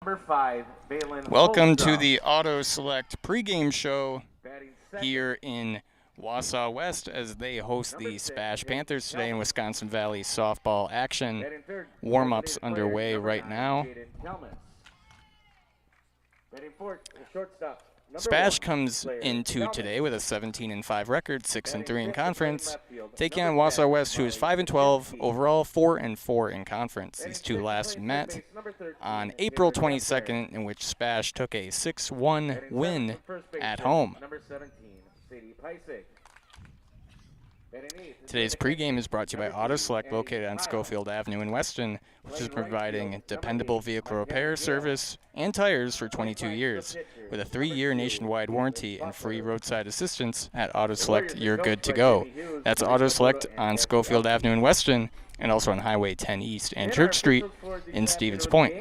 Number 5, Balin Welcome to Wausau. the Auto Select pregame show Batting second, here in Wausau West as they host number the 6, SPASH Hayden Panthers today in Kelman. Wisconsin Valley softball action. Batting third, Warm-ups designated player, underway number right 9, now. Jaden Kelman. Batting fourth, the shortstop, number SPASH 1, comes player into Kelman. today with a 17-5 record, 6-3 in Batting fifth, conference, left field, taking number on Wausau 10, West, who is Molly 5-12 Kaczynski. overall, 4-4 in conference. Batting These two sixth, last playing third met base, number 13, on April Taylor Duffner. 22nd, in which SPASH took a 6-1 Batting seventh, win the first at baseman, home. number 17, Sadie Peisig. Today's pregame is brought to you by Auto Select, located on Schofield Avenue in Weston, which is providing dependable vehicle repair, service, and tires for 22 years. With a 3-year nationwide warranty and free roadside assistance at Auto Select, you're good to go. That's Auto Select on Schofield Avenue in Weston, and also on Highway 10 East and Church Street in Stevens Point.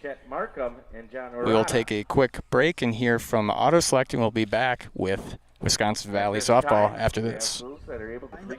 We will take a quick break and hear from Auto Select, and we'll be back with Wisconsin Valley softball after this.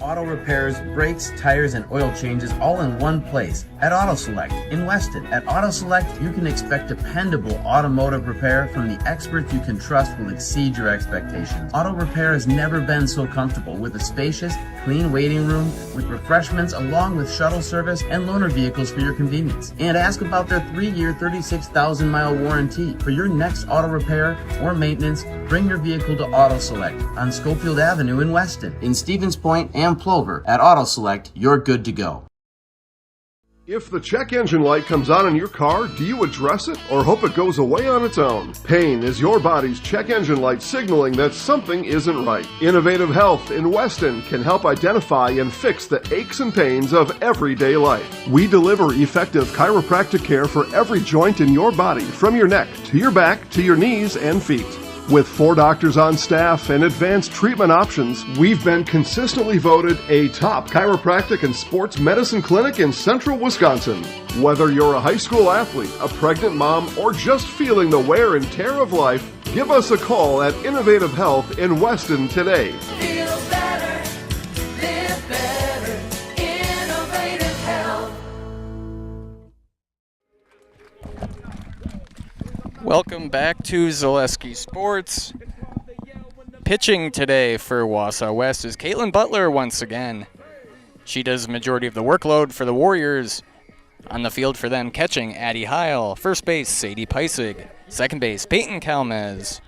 Auto repairs, brakes, tires, and oil changes all in one place at Auto Select in Weston. At Auto Select, you can expect dependable automotive repair from the experts you can trust will exceed your expectations. Auto repair has never been so comfortable with a spacious, clean waiting room with refreshments along with shuttle service and loaner vehicles for your convenience. And ask about their 3-year, 36,000-mile warranty. For your next auto repair or maintenance, bring your vehicle to Auto Select on Schofield Avenue in Weston. In Stevens Point and Plover, at Auto Select, you're good to go. If the check engine light comes on in your car, do you address it or hope it goes away on its own? Pain is your body's check engine light signaling that something isn't right. Innovative Health in Weston can help identify and fix the aches and pains of everyday life. We deliver effective chiropractic care for every joint in your body, from your neck to your back to your knees and feet. With 4 doctors on staff and advanced treatment options, we've been consistently voted a top chiropractic and sports medicine clinic in central Wisconsin. Whether you're a high school athlete, a pregnant mom, or just feeling the wear and tear of life, give us a call at Innovative Health in Weston today. Feel better, live better, Innovative Health. Welcome back to Zaleski Sports. Pitching today for Wausau West is Caitlin Butler once again. She does the majority of the workload for the Warriors. On the field for them, catching Addie Heil. First base, Sadie Peisig. Second base, Peyton Kalmez.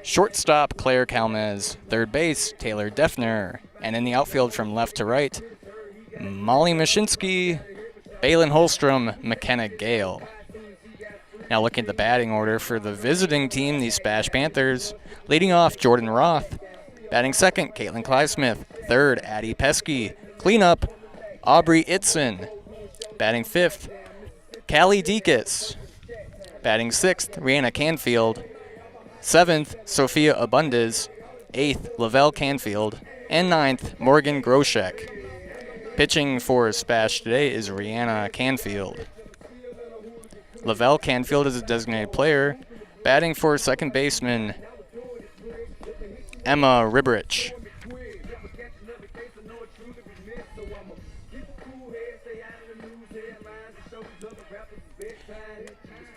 Shortstop, Claire Kalmez. Third base, Taylor Defner. And in the outfield from left to right, Molly Mashinsky, Balin Holstrom, McKenna Gale. Now looking at the batting order for the visiting team, the SPASH Panthers. Leading off, Jordan Roth. Batting second, Caitlin Clivesmith. Third, Addie Pesky. Cleanup, Aubrey Itzen. Batting fifth, Callie Dekas. Batting sixth, Rihanna Canfield. Seventh, Sophia Abundez. Eighth, Lavelle Canfield. And ninth, Morgan Groshek. Pitching for SPASH today is Rihanna Canfield. Lavelle Canfield is a designated player. Batting for second baseman, Emma Riberich.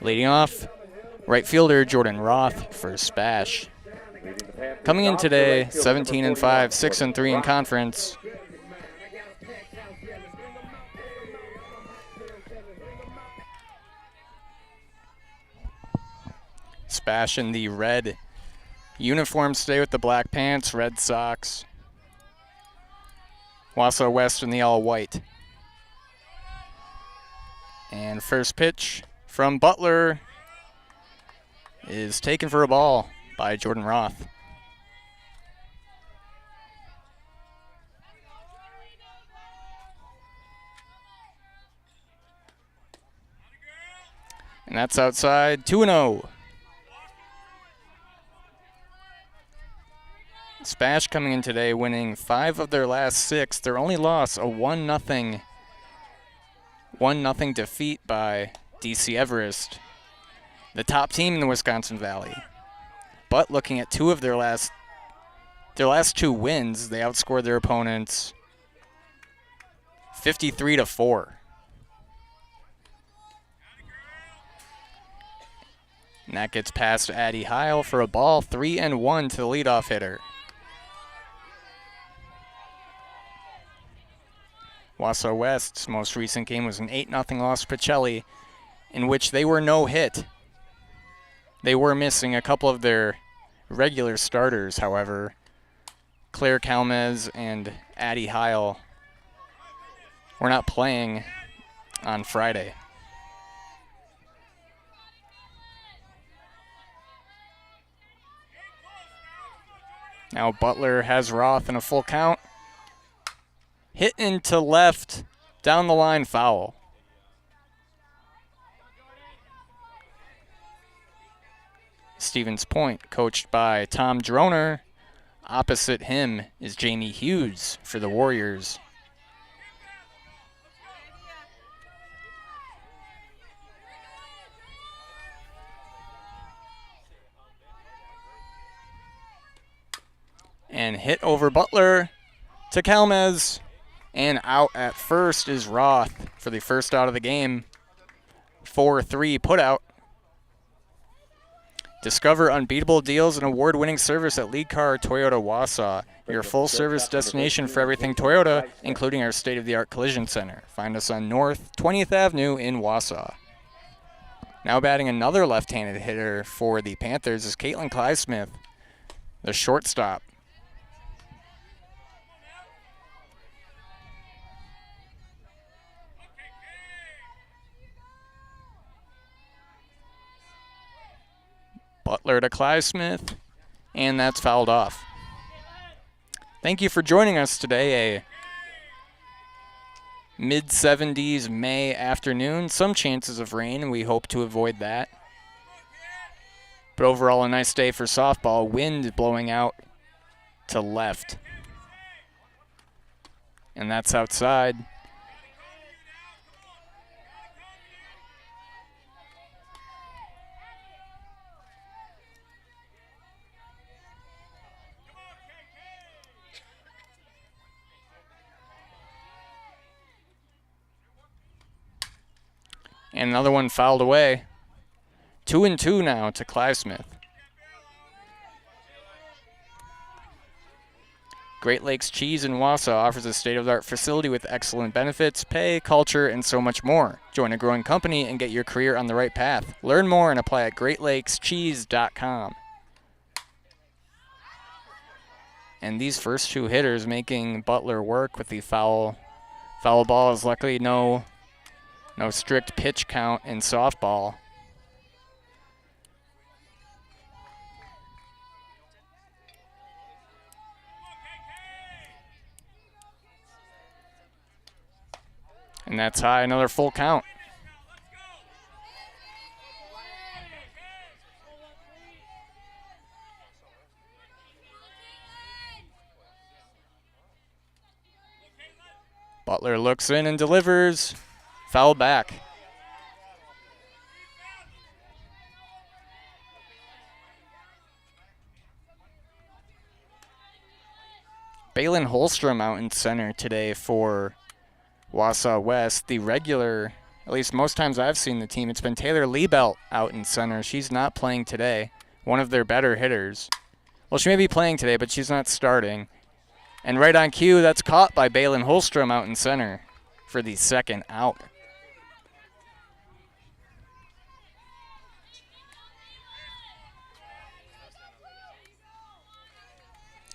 Leading off, right fielder Jordan Roth for SPASH. Coming in today, 17-5, 6-3 in conference. SPASH in the red uniforms today with the black pants, red socks. Wausau West in the all-white. And first pitch from Butler is taken for a ball by Jordan Roth. And that's outside, 2-0. SPASH coming in today winning 5 of their last 6. Their only loss, a 1-0 defeat by DC Everest, the top team in the Wisconsin Valley. But looking at 2 of their last 2 wins, they outscored their opponents 53-4. And that gets past Addie Heil for a ball, 3-1 to the leadoff hitter. Wausau West's most recent game was an 8-0 loss to Pacelli, in which they were no hit. They were missing a couple of their regular starters, however. Claire Calmez and Addie Heil were not playing on Friday. Now Butler has Roth in a full count. Hit into left, down the line, foul. Stevens Point, coached by Tom Droner. Opposite him is Jamie Hughes for the Warriors. And hit over Butler to Calmez. And out at first is Roth for the first out of the game. 4-3 putout. Discover unbeatable deals and award-winning service at Lead Car Toyota Wausau, your full-service destination for everything Toyota, including our state-of-the-art collision center. Find us on North 20th Avenue in Wausau. Now batting another left-handed hitter for the Panthers is Caitlin Clysmith, the shortstop. Butler to Clysmith, and that's fouled off. Thank you for joining us today, a mid-70s May afternoon. Some chances of rain, and we hope to avoid that. But overall, a nice day for softball. Wind blowing out to left. And that's outside. And another one fouled away. 2-2 now to Clysmith. Great Lakes Cheese in Wausau offers a state-of-the-art facility with excellent benefits, pay, culture, and so much more. Join a growing company and get your career on the right path. Learn more and apply at greatlakescheese.com. And these first two hitters making Butler work with the foul ball is luckily no strict pitch count in softball. And that's high, another full count. Butler looks in and delivers. Foul back. Balin Holstrom out in center today for Wausau West. The regular, at least most times I've seen the team, it's been Taylor Liebelt out in center. She's not playing today. One of their better hitters. Well, she may be playing today, but she's not starting. And right on cue, that's caught by Balin Holstrom out in center for the second out.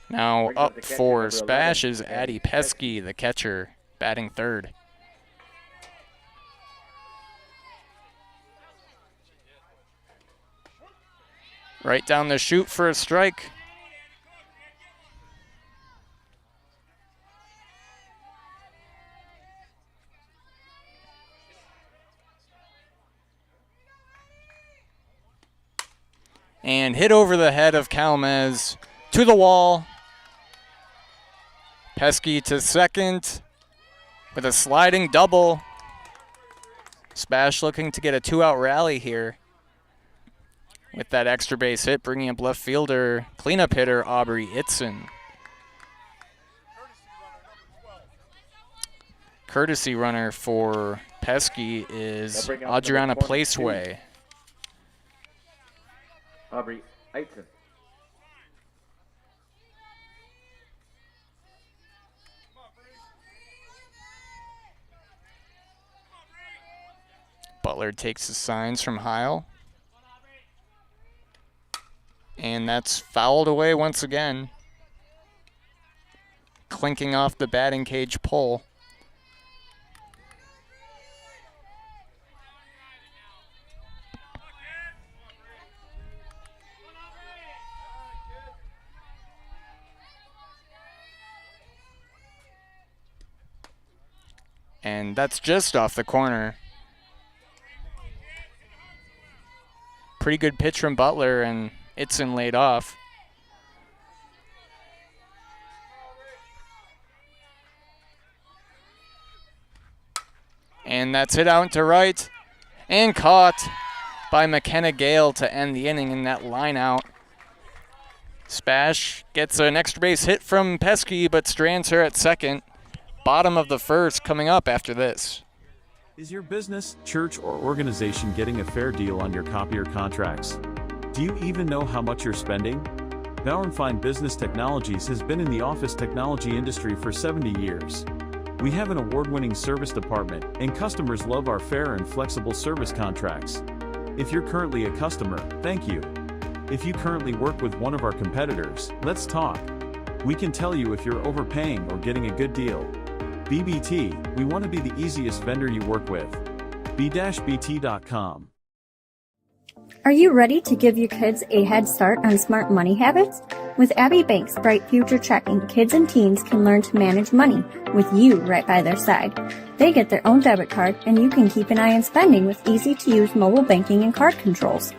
Now up for SPASH is Addie Pesky, the catcher, batting third. Right down the chute for a strike. And hit over the head of Calmez to the wall. Pesky to second with a sliding double. SPASH looking to get a two-out rally here with that extra base hit, bringing up left fielder, cleanup hitter Aubrey Itzen. Courtesy runner for Pesky is Adriana Placeway. Aubrey Eitzen. Butler takes the signs from Heil. And that's fouled away once again. Clinking off the batting cage pole. And that's just off the corner. Pretty good pitch from Butler, and Itzen laid off. And that's hit out to right and caught by McKenna Gale to end the inning in that line out. Spash gets an extra base hit from Pesky, but strands her at second. Bottom of the first coming up after this. Is your business, church, or organization getting a fair deal on your copier contracts? Do you even know how much you're spending? Bauernfeind Business Technologies has been in the office technology industry for 70 years. We have an award-winning service department, and customers love our fair and flexible service contracts. If you're currently a customer, thank you. If you currently work with one of our competitors, let's talk. We can tell you if you're overpaying or getting a good deal. BBT, we want to be the easiest vendor you work with. b-bt.com. Are you ready to give your kids a head start on smart money habits? With Abbey Bank's Bright Future Checking, kids and teens can learn to manage money with you right by their side. They get their own debit card, and you can keep an eye on spending with easy-to-use mobile banking and card controls.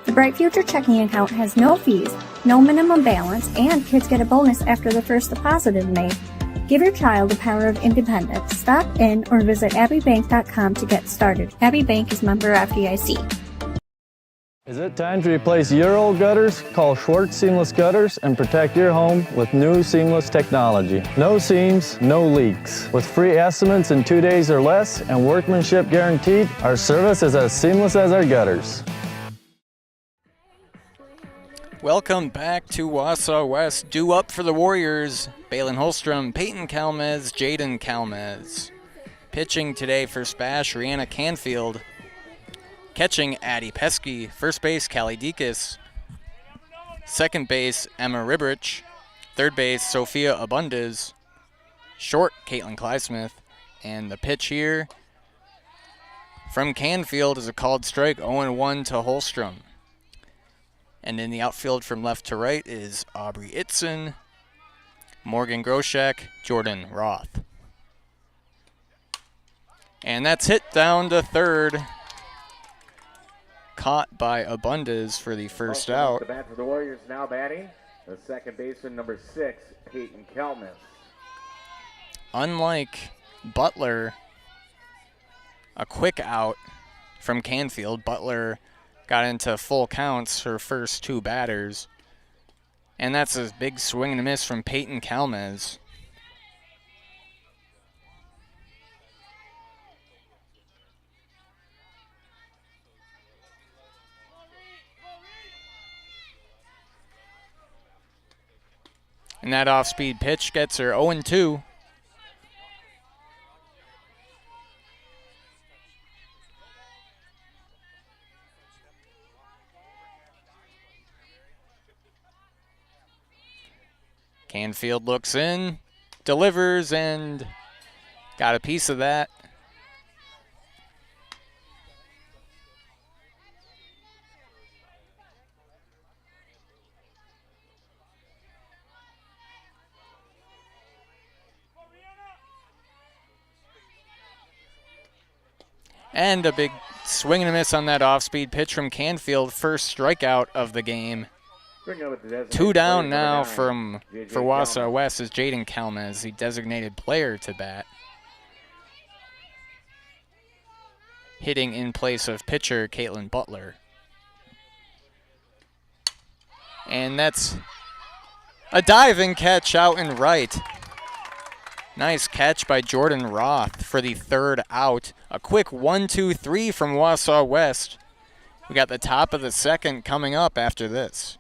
The Bright Future Checking account has no fees, no minimum balance, and kids get a bonus after the first deposit is made. Give your child the power of independence. Stop in or visit abbeybank.com to get started. Abbey Bank is member FDIC. Is it time to replace your old gutters? Call Schwartz Seamless Gutters and protect your home with new seamless technology. No seams, no leaks. With free estimates in 2 days or less and workmanship guaranteed, our service is as seamless as our gutters. Welcome back to Wausau West. Due up for the Warriors, Balin Holstrom, Peyton Kalmez, Jaden Kalmez. Pitching today for Spash, Rihanna Canfield. Catching, Addie Pesky. First base, Callie Dekas. Second base, Emma Ribrich. Third base, Sophia Abundez. Short, Caitlin Clysmith. And the pitch here from Canfield is a called strike, 0-1 to Holstrom. And in the outfield from left to right is Aubrey Itzen, Morgan Groshek, Jordan Roth. And that's hit down to third. Caught by Abundez for the first out. The bat for the Warriors now batting. The second baseman, number 6, Peyton Kalman. Unlike Butler, a quick out from Canfield. Butler got into full counts her first two batters. And that's a big swing and a miss from Peyton Kalmez. And that off-speed pitch gets her 0-2. Canfield looks in, delivers, and got a piece of that. And a big swing and a miss on that off-speed pitch from Canfield. First strikeout of the game. Two down now for Wausau West is Jaden Kalmez, the designated player to bat. Hitting in place of pitcher Caitlin Butler. And that's a diving catch out and right. Nice catch by Jordan Roth for the third out. A quick 1-2-3 from Wausau West. We got the top of the second coming up after this.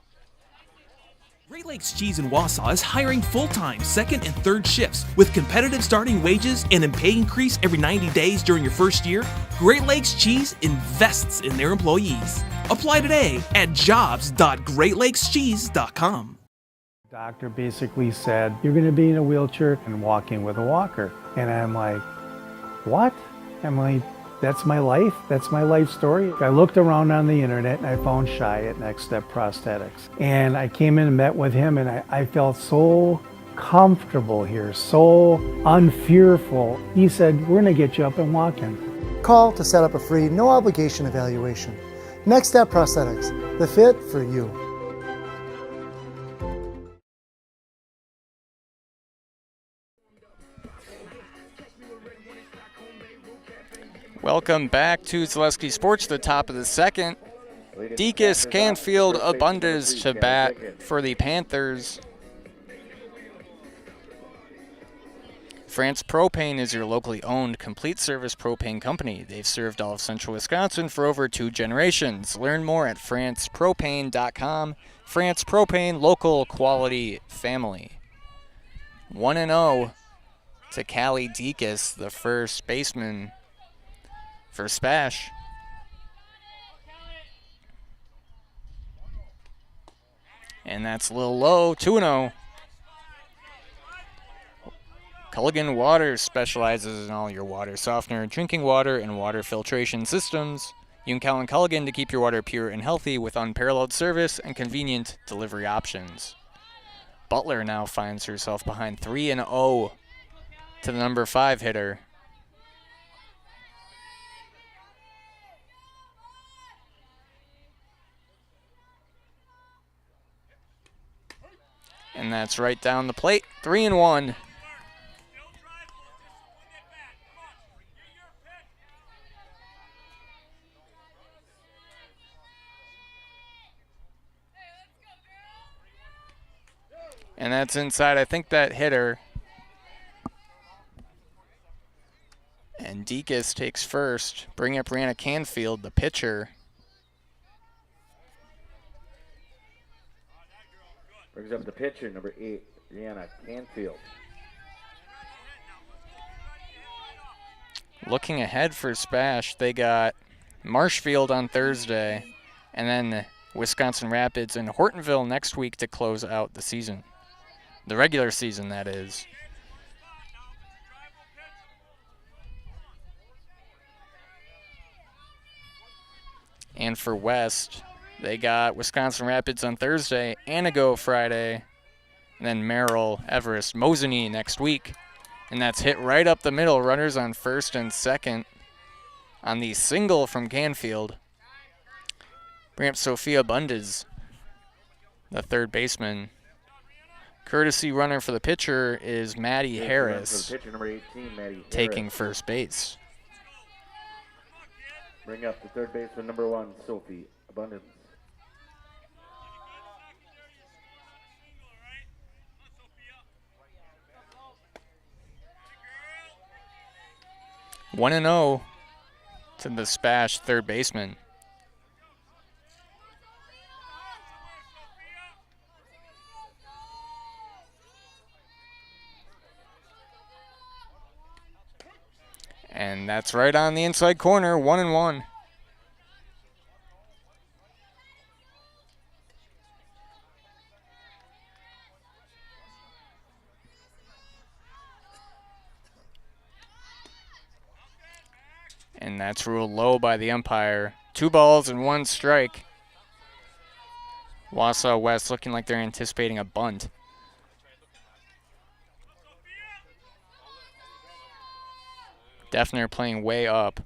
Great Lakes Cheese in Wausau is hiring full-time second and third shifts with competitive starting wages and a pay increase every 90 days during your first year. Great Lakes Cheese invests in their employees. Apply today at jobs.greatlakescheese.com. Doctor basically said, you're going to be in a wheelchair and walking with a walker. And I'm like, what? I'm like, that's my life. That's my life story. I looked around on the internet and I found Shai at Next Step Prosthetics. And I came in and met with him and I felt so comfortable here, so unfearful. He said, we're going to get you up and walking. Call to set up a free, no obligation evaluation. Next Step Prosthetics, the fit for you. Welcome back to Zaleski Sports, the top of the second. Deacon's Canfield Abundance to bat for the Panthers. France Propane is your locally owned complete service propane company. They've served all of central Wisconsin for over 2 generations. Learn more at francepropane.com. France Propane, local quality family. 1-0 to Callie Deacon's, the first baseman for SPASH. And that's a little low, 2-0. Culligan Water specializes in all your water softener, drinking water, and water filtration systems. You can count on Culligan to keep your water pure and healthy with unparalleled service and convenient delivery options. Butler now finds herself behind 3-0 to the number 5 hitter. And that's right down the plate, 3-1. And that's inside, I think, that hitter. And Deacon's takes first. Bring up Brianna Canfield, the pitcher. Brings up the pitcher, number 8, Brianna Canfield. Looking ahead for SPASH, they got Marshfield on Thursday, and then Wisconsin Rapids and Hortonville next week to close out the season. The regular season, that is. And for West, they got Wisconsin Rapids on Thursday, Anago Friday, and then Merrill, Everest, Mosinee next week. And that's hit right up the middle. Runners on first and second on the single from Canfield. Bring up Sophia Bundes, the third baseman. Courtesy runner for the pitcher is Maddie Harris, Pitcher number 18, Maddie taking Harris. first base. Bring up the third baseman, number 1, Sophie Abundance. One and 0 to the SPASH third baseman. And that's right on the inside corner, 1-1. And that's ruled low by the umpire. 2 balls and 1 strike. Wausau West looking like they're anticipating a bunt. Defner playing way up.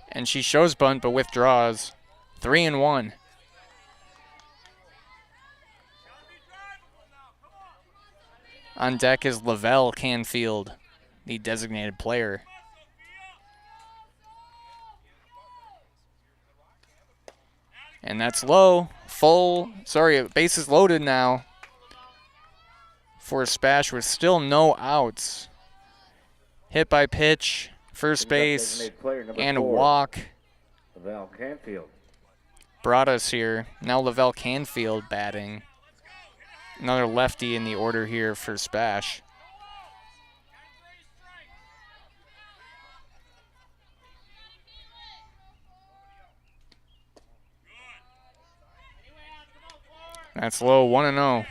And she shows bunt but withdraws. 3-1. On deck is Lavelle Canfield, the designated player. And that's low. Bases loaded now for SPASH with still no outs. Hit by pitch, first base, and a walk. Val Canfield. Brought us here. Now Lavelle Canfield batting. Another lefty in the order here for SPASH. That's low, 1-0.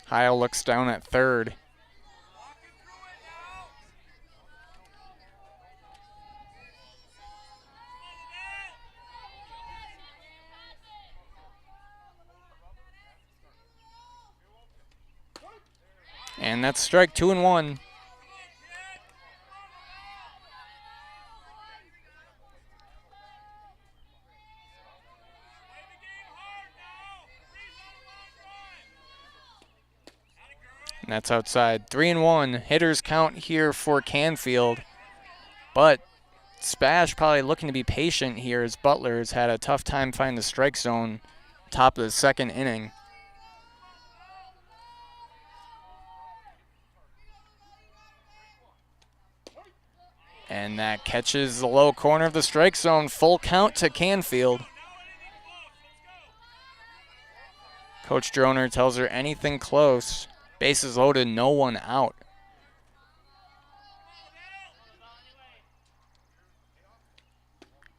Heil looks down at third. And that's strike 2-1. And that's outside. 3-1. Hitters count here for Canfield. But SPASH probably looking to be patient here as Butler's had a tough time finding the strike zone top of the second inning. And that catches the low corner of the strike zone. Full count to Canfield. Coach Droner tells her anything close. Bases loaded, no one out.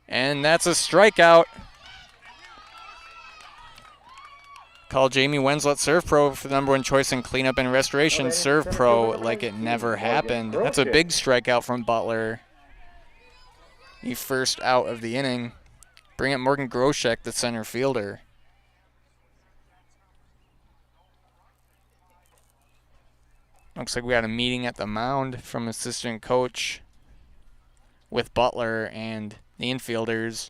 And that's a strikeout. Call Jamie Wenslett Serve Pro for the #1 choice in cleanup and restoration. Serve Pro like it never happened. That's a big strikeout from Butler. The first out of the inning. Bring up Morgan Groshek, the center fielder. Looks like we had a meeting at the mound from assistant coach with Butler and the infielders.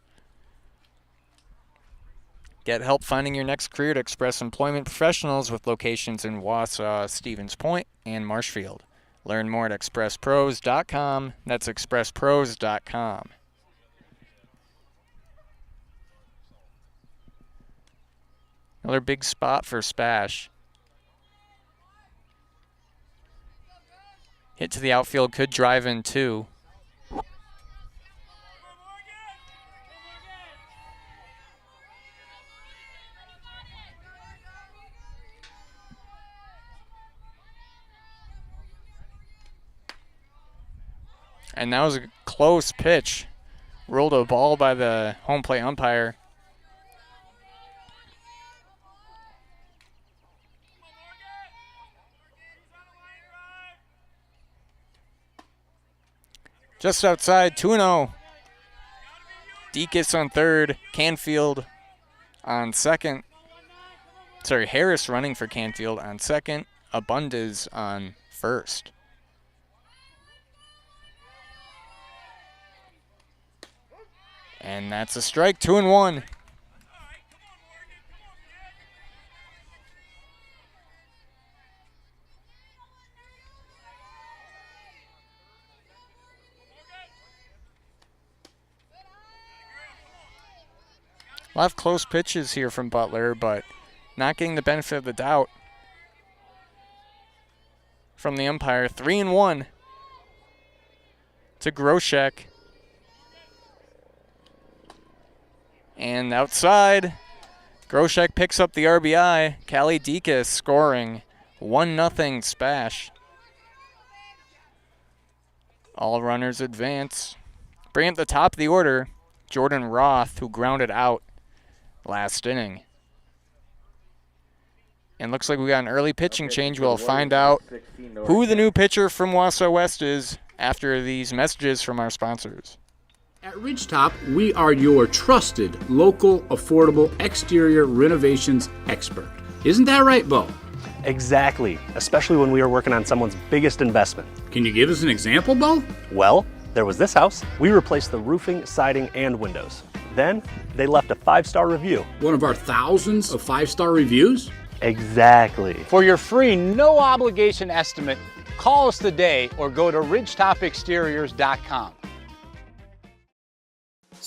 Get help finding your next career at Express Employment Professionals with locations in Wausau, Stevens Point, and Marshfield. Learn more at expresspros.com. That's expresspros.com. Another big spot for SPASH. Hit to the outfield, could drive in too. And that was a close pitch. Rolled a ball by the home plate umpire. Just outside, 2-0. Deacon's on third, Canfield on second. Sorry, Harris running for Canfield on second, Abundez on first. And that's a strike, 2-1. A lot of close pitches here from Butler, but not getting the benefit of the doubt from the umpire. 3-1 to Groshek. And outside, Groshek picks up the RBI. Callie Deacon's scoring 1-0 SPASH. All runners advance. Bring up the top of the order, Jordan Roth, who grounded out last inning. And looks like we got an early pitching change. We'll find out who the new pitcher from Wausau West is after these messages from our sponsors. At Ridgetop, we are your trusted, local, affordable exterior renovations expert. Isn't that right, Bo? Exactly, especially when we are working on someone's biggest investment. Can you give us an example, Bo? Well, there was this house. We replaced the roofing, siding, and windows. Then, they left a 5-star review. One of our thousands of 5-star reviews? Exactly. For your free, no-obligation estimate, call us today or go to ridgetopexteriors.com.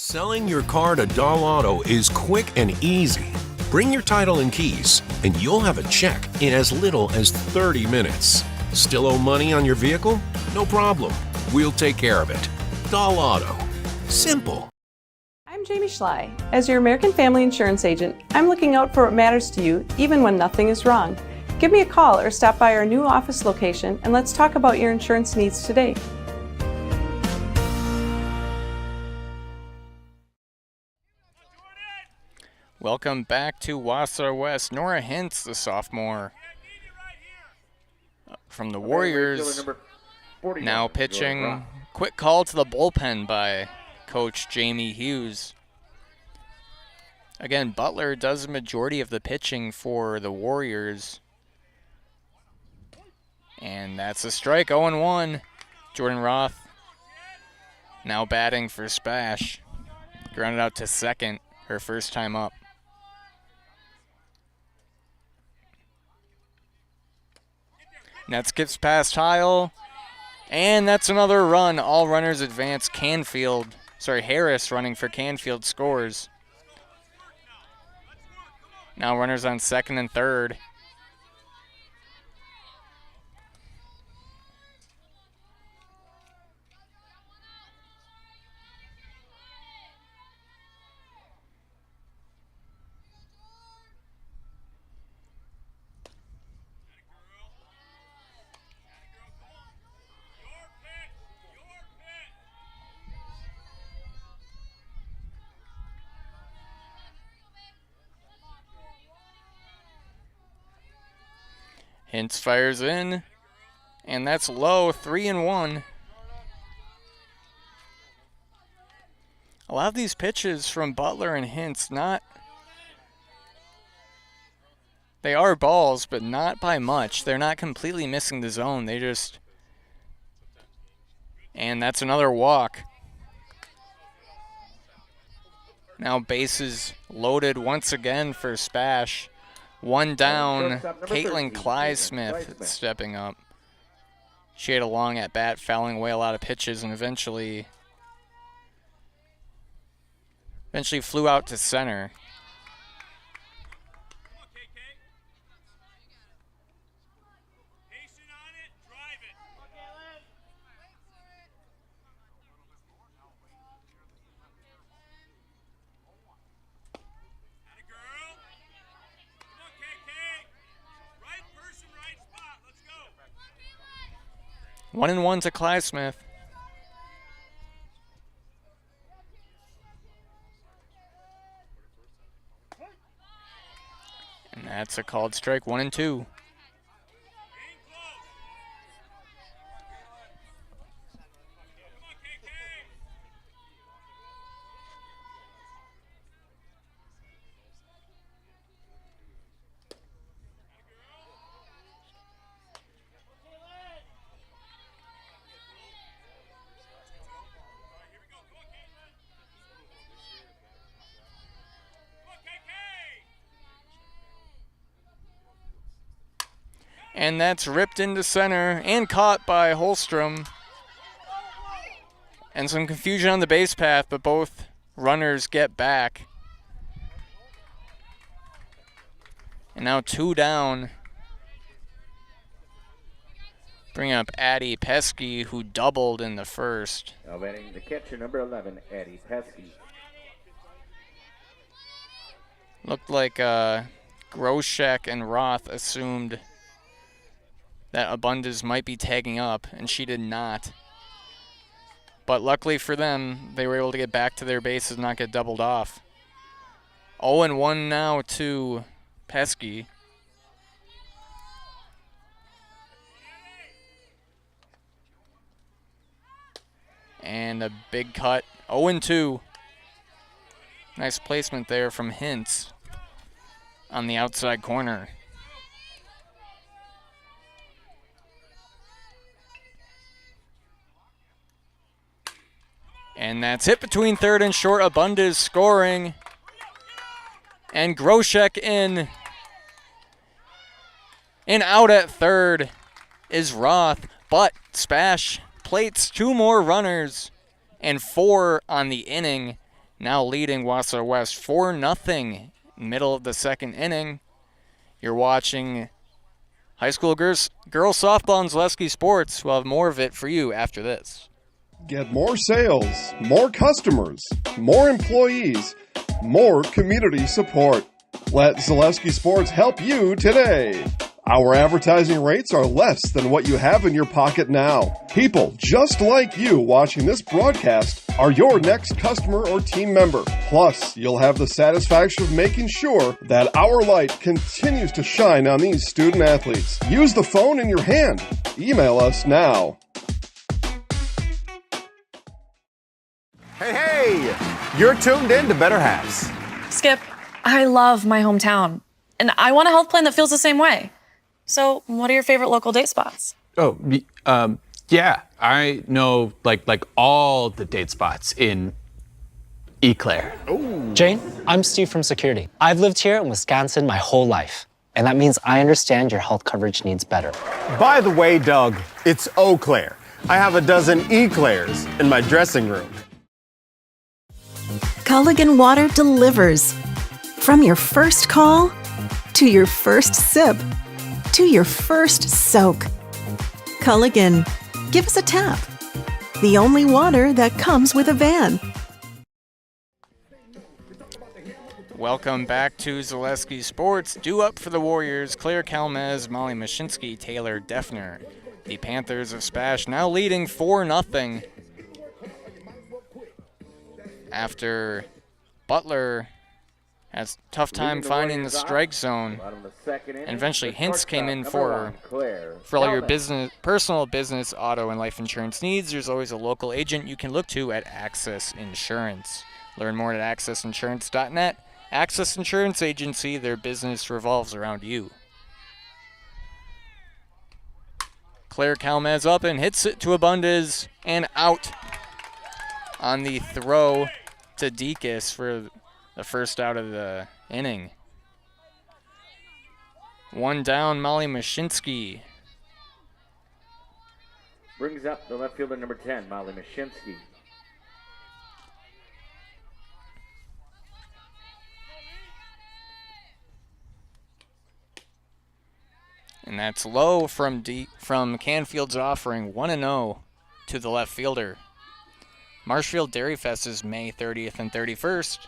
Selling your car to Doll Auto is quick and easy. Bring your title and keys, and you'll have a check in as little as 30 minutes. Still owe money on your vehicle? No problem. We'll take care of it. Doll Auto. Simple. I'm Jamie Schley. As your American Family Insurance agent, I'm looking out for what matters to you, even when nothing is wrong. Give me a call or stop by our new office location, and let's talk about your insurance needs today. Welcome back to Wausau West. Nora Hintz, the sophomore from the Warriors, now pitching. Quick call to the bullpen by Coach Jamie Hughes. Again, Butler does a majority of the pitching for the Warriors. And that's a strike, 0-1. Jordan Roth now batting for SPASH. Grounded out to second, her first time up. That skips past Heil, and that's another run. All runners advance. Harris running for Canfield scores. Now runners on second and third. Hintz fires in, and that's low, 3-1. A lot of these pitches from Butler and Hintz, they are balls, but not by much. They're not completely missing the zone. And that's another walk. Now bases loaded once again for SPASH. One down, Caitlin Clysmith stepping up. She had a long at-bat, fouling away a lot of pitches, and eventually flew out to center. One and one to Clysmith. And that's a called strike, 1-2. And that's ripped into center and caught by Holstrom. And some confusion on the base path, but both runners get back. And now two down. Bring up Addie Pesky, who doubled in the first. Now batting the catcher, number 11, Addie Pesky. Looked like Groshek and Roth assumed that Abundis might be tagging up, and she did not. But luckily for them, they were able to get back to their bases and not get doubled off. 0-1 now to Pesky. And a big cut, 0-2. Nice placement there from Hintz on the outside corner. And that's hit between third and short. Abundis scoring. And Groshek in. And out at third is Roth. But SPASH plates two more runners and 4 on the inning. now leading Wausau West 4-0, middle of the second inning. You're watching high school girls softball on Zaleski Sports. We'll have more of it for you after this. Get more sales, more customers, more employees, more community support. Let Zaleski Sports help you today. Our advertising rates are less than what you have in your pocket now. People just like you watching this broadcast are your next customer or team member. Plus, you'll have the satisfaction of making sure that our light continues to shine on these student athletes. Use the phone in your hand. Email us now. Hey, you're tuned in to Better Halves. Skip, I love my hometown, and I want a health plan that feels the same way. So, what are your favorite local date spots? Oh, yeah, I know like all the date spots in Eau Claire. Jane, I'm Steve from security. I've lived here in Wisconsin my whole life, and that means I understand your health coverage needs better. By the way, Doug, it's Eau Claire. I have a dozen Eclairs in my dressing room. Culligan Water delivers. From your first call, to your first sip, to your first soak. Culligan, give us a tap. The only water that comes with a van. Welcome back to Zaleski Sports. Due up for the Warriors, Claire Kalmez, Molly Mashinsky, Taylor Defner. The Panthers of SPASH now leading 4-0. After Butler has a tough time finding the strike zone, and eventually hints came in for all your personal business, auto, and life insurance needs. There's always a local agent you can look to at Access Insurance. Learn more at accessinsurance.net. Access Insurance Agency, their business revolves around you. Claire Kalmez up and hits it to Abundez and out on the throw to Dekas for the first out of the inning. One down, Molly Mashinsky. Brings up the left fielder number 10, Molly Mashinsky. And that's low from Canfield's offering, 1-0 to the left fielder. Marshfield Dairy Fest is May 30th and 31st.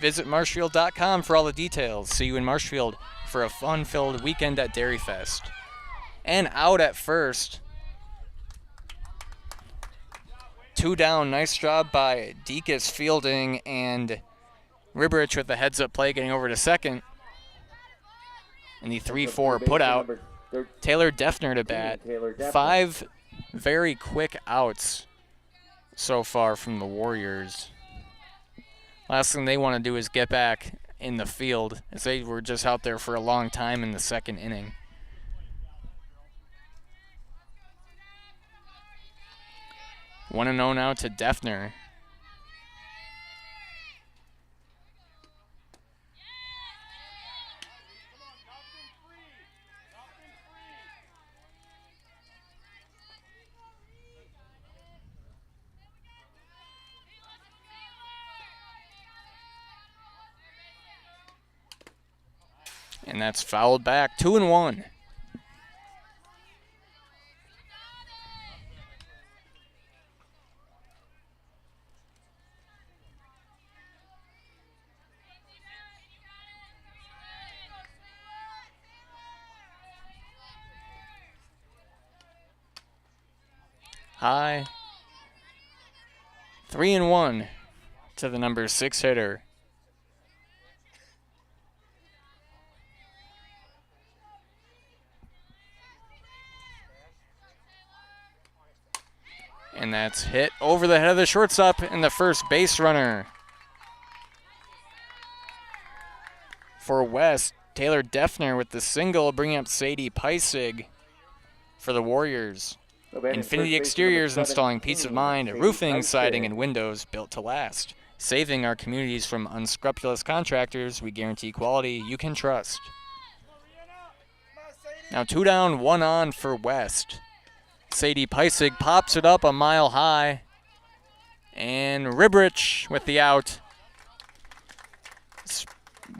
Visit marshfield.com for all the details. See you in Marshfield for a fun-filled weekend at Dairy Fest. And out at first. 2 down, nice job by Dekas fielding, and Ribberich with the heads-up play getting over to second. And the 3-4 put out. Taylor Defner to bat. 5 very quick outs so far from the Warriors. Last thing they want to do is get back in the field, as they were just out there for a long time in the second inning. One and 0 now to Defner. And that's fouled back, 2-1. High. 3-1 to the number 6 hitter. And that's hit over the head of the shortstop and the first base runner. For West, Taylor Defner with the single, bringing up Sadie Peisig for the Warriors. Infinity Exteriors installing peace of mind, roofing, siding, and windows built to last. Saving our communities from unscrupulous contractors, we guarantee quality you can trust. Now 2 down, 1 on for West. Sadie Peisig pops it up a mile high. And Ribberich with the out.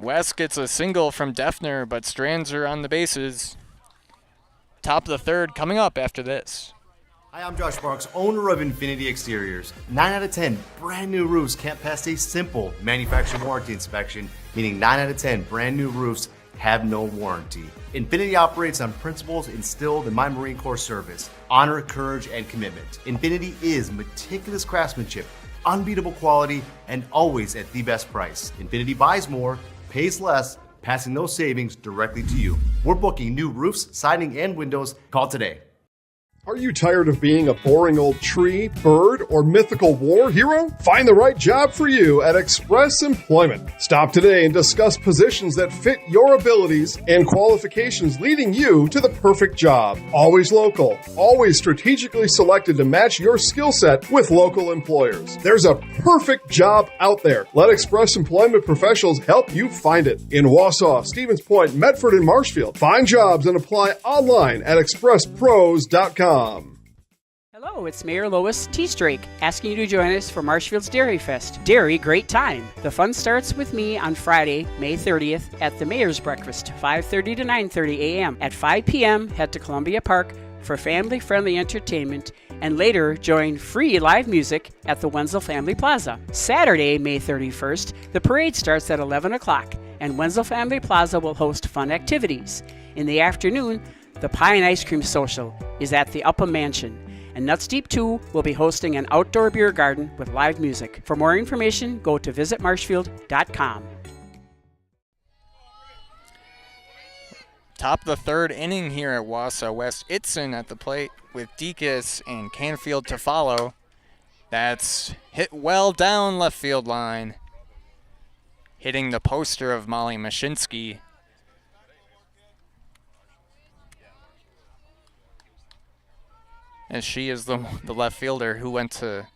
West gets a single from Defner, but strands her on the bases. Top of the third coming up after this. Hi, I'm Josh Marks, owner of Infinity Exteriors. 9 out of 10 brand new roofs can't pass a simple manufacturer warranty inspection, meaning 9 out of 10 brand new roofs have no warranty. Infinity operates on principles instilled in my Marine Corps service: honor, courage, and commitment. Infinity is meticulous craftsmanship, unbeatable quality, and always at the best price. Infinity buys more, pays less, passing those savings directly to you. We're booking new roofs, siding, and windows. Call today. Are you tired of being a boring old tree, bird, or mythical war hero? Find the right job for you at Express Employment. Stop today and discuss positions that fit your abilities and qualifications, leading you to the perfect job. Always local, always strategically selected to match your skill set with local employers. There's a perfect job out there. Let Express Employment professionals help you find it. In Wausau, Stevens Point, Medford, and Marshfield. Find jobs and apply online at expresspros.com. Hello, it's Mayor Lois T. Strake asking you to join us for Marshfield's Dairy Fest. Dairy, great time. The fun starts with me on Friday, May 30th at the Mayor's Breakfast, 5:30 to 9:30 a.m. At 5 p.m., head to Columbia Park for family-friendly entertainment, and later join free live music at the Wenzel Family Plaza. Saturday, May 31st, the parade starts at 11 o'clock, and Wenzel Family Plaza will host fun activities. In the afternoon, the Pie and Ice Cream Social is at the Upham Mansion, and Nuts Deep 2 will be hosting an outdoor beer garden with live music. For more information, go to visitmarshfield.com. Top of the third inning here at Wausau West. Itzen at the plate with Deaconess and Canfield to follow. That's hit well down left field line, hitting the poster of Molly Mashinsky. As she is the left fielder who went to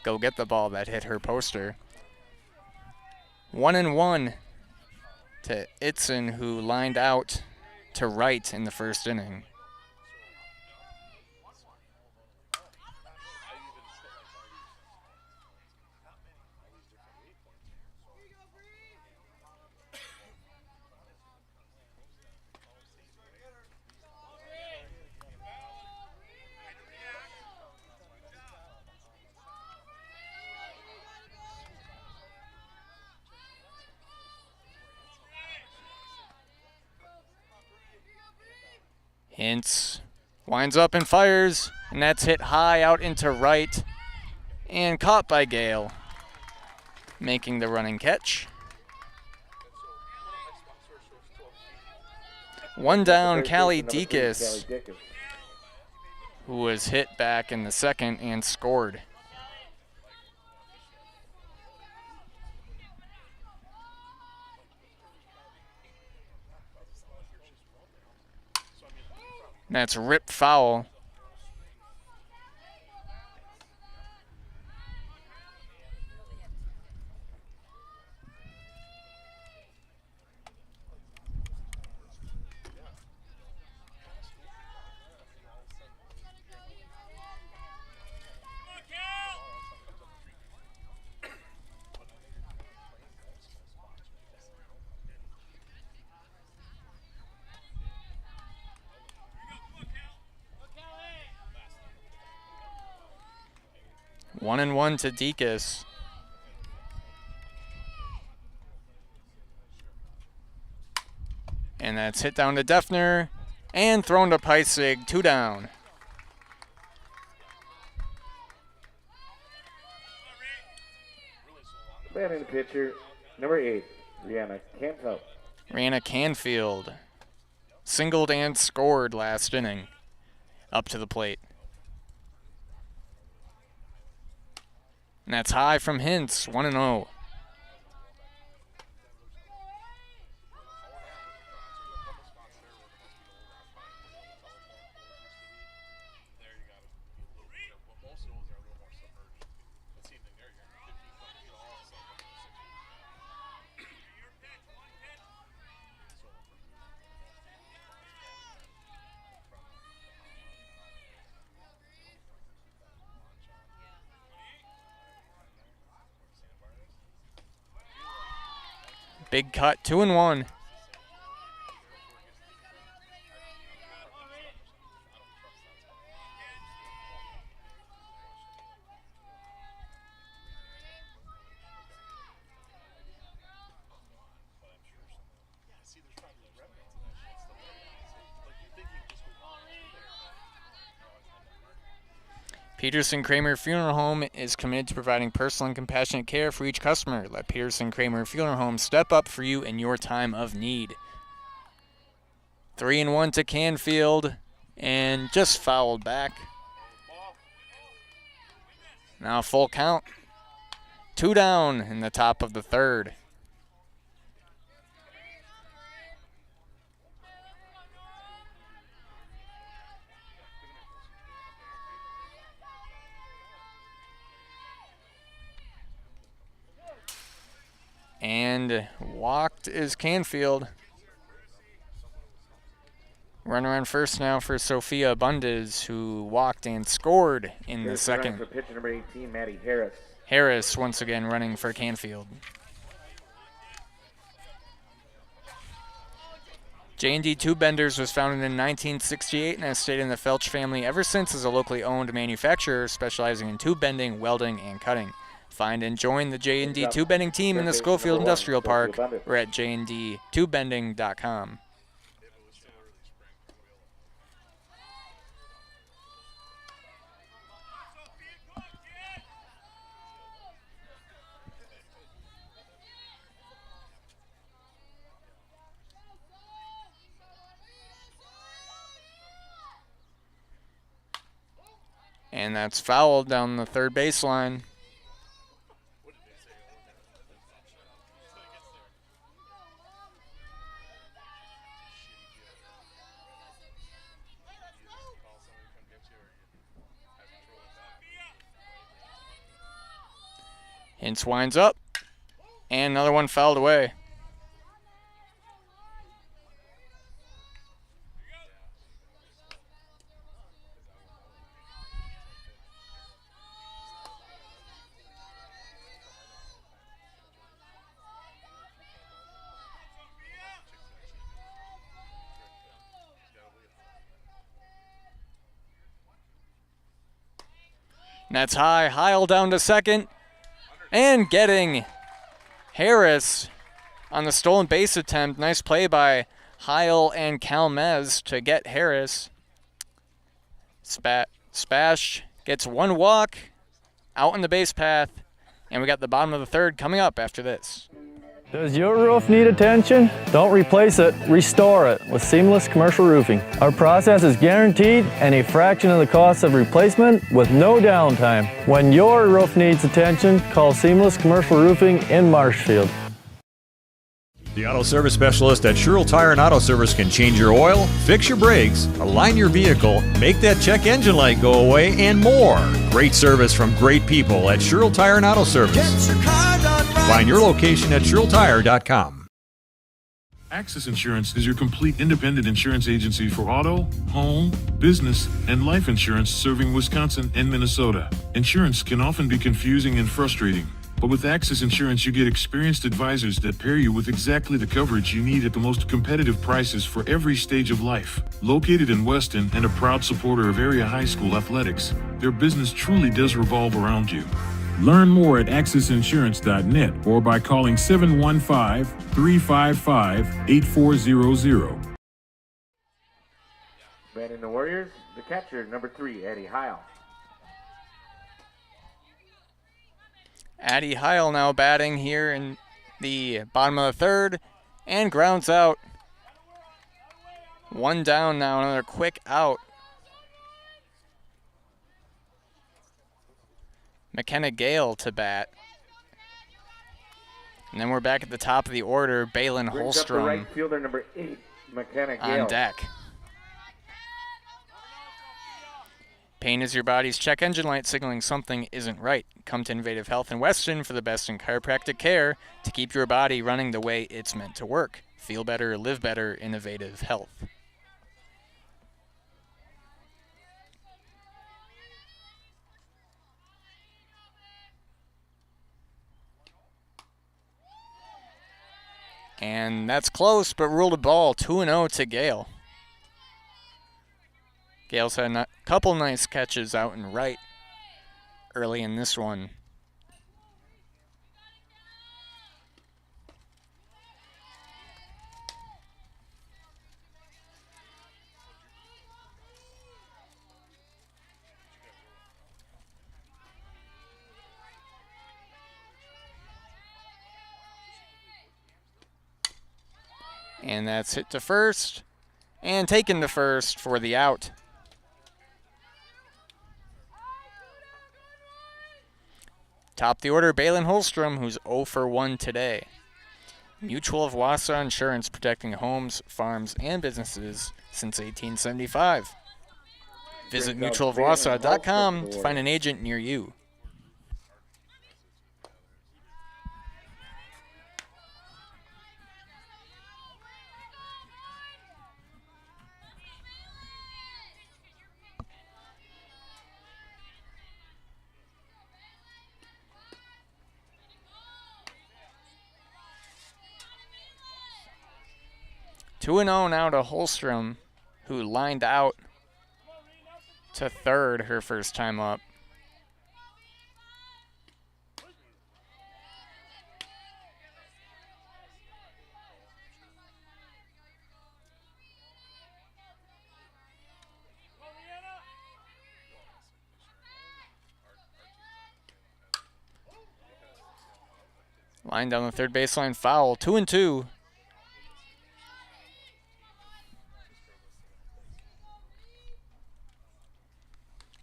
go get the ball that hit her poster. 1-1 to Itzen, who lined out to right in the first inning. Hintz winds up and fires, and that's hit high out into right and caught by Gale, making the running catch. One down, Callie Deaconess, who was hit back in the second and scored. That's ripped foul. One and one to Deaconess. And that's hit down to Defner and thrown to Peissig, 2 down. Batting pitcher, number 8, Rihanna Canfield. Rihanna Canfield singled and scored last inning. Up to the plate. And that's high from Hintz, 1-0. Big cut, 2-1. Peterson Kramer Funeral Home is committed to providing personal and compassionate care for each customer. Let Peterson Kramer Funeral Home step up for you in your time of need. 3-1 to Canfield, and just fouled back. Now full count. 2 down in the top of the third. And walked is Canfield. Runner on first now for Sophia Bundes, who walked and scored in the second. For pitcher number 18, Maddie Harris. Harris once again running for Canfield. J&D Tube Benders was founded in 1968 and has stayed in the Felch family ever since as a locally owned manufacturer specializing in tube bending, welding, and cutting. Find and join the J&D Tube Bending team in the Schofield Industrial Park or at jndtubebending.com. And that's fouled down the third baseline. Hintz winds up, and another one fouled away. That's high. Heil down to second. And getting Harris on the stolen base attempt. Nice play by Heil and Calmez to get Harris. Spash gets one walk out in the base path. And we got the bottom of the third coming up after this. Does your roof need attention? Don't replace it, restore it with Seamless Commercial Roofing. Our process is guaranteed and a fraction of the cost of replacement with no downtime. When your roof needs attention, call Seamless Commercial Roofing in Marshfield. The auto service specialist at Sherrill Tire and Auto Service can change your oil, fix your brakes, align your vehicle, make that check engine light go away, and more. Great service from great people at Sherrill Tire and Auto Service. Find your location at SherrillTire.com. Access Insurance is your complete independent insurance agency for auto, home, business, and life insurance serving Wisconsin and Minnesota. Insurance can often be confusing and frustrating. But with Access Insurance, you get experienced advisors that pair you with exactly the coverage you need at the most competitive prices for every stage of life. Located in Weston and a proud supporter of area high school athletics, their business truly does revolve around you. Learn more at accessinsurance.net or by calling 715-355-8400. Batting the Warriors, the catcher, number 3, Eddie Heil. Addie Heil now batting here in the bottom of the third and grounds out. One down now, another quick out. McKenna Gale to bat. And then we're back at the top of the order. Balin Brings up the right Holstrom fielder, number 8, McKenna Gale. on deck. Pain is your body's check engine light signaling something isn't right. Come to Innovative Health in Weston for the best in chiropractic care to keep your body running the way it's meant to work. Feel better, live better, Innovative Health. And that's close, but ruled a ball. 2-0 to Gale. Gale's had a couple nice catches out and right early in this one. And that's hit to first and taken to first for the out. Top the order, Balin Holstrom, who's 0 for 1 today. Mutual of Wausau Insurance, protecting homes, farms, and businesses since 1875. Visit mutualofwausau.com to find an agent near you. Two and 0 now to Holstrom, who lined out to third her first time up. Line down the third baseline, foul. 2 and 2.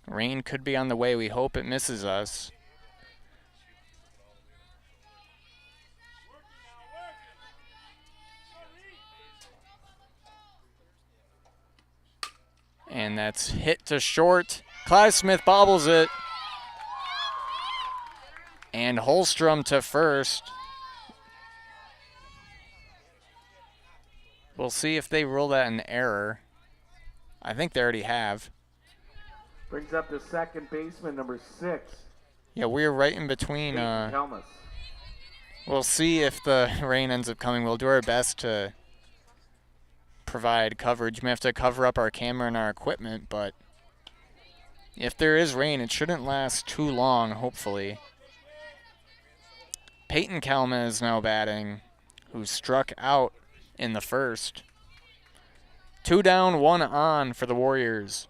Rain could be on the way. We hope it misses us. And that's hit to short. Clive Smith bobbles it. And Holstrom to first. We'll see if they rule that an error. I think they already have. Brings up the second baseman, number 6. Yeah, we're right in between. We'll see if the rain ends up coming. We'll do our best to provide coverage. We may have to cover up our camera and our equipment, but if there is rain, it shouldn't last too long, hopefully. Peyton Kalma is now batting, who struck out in the first. 2 down, 1 on for the Warriors.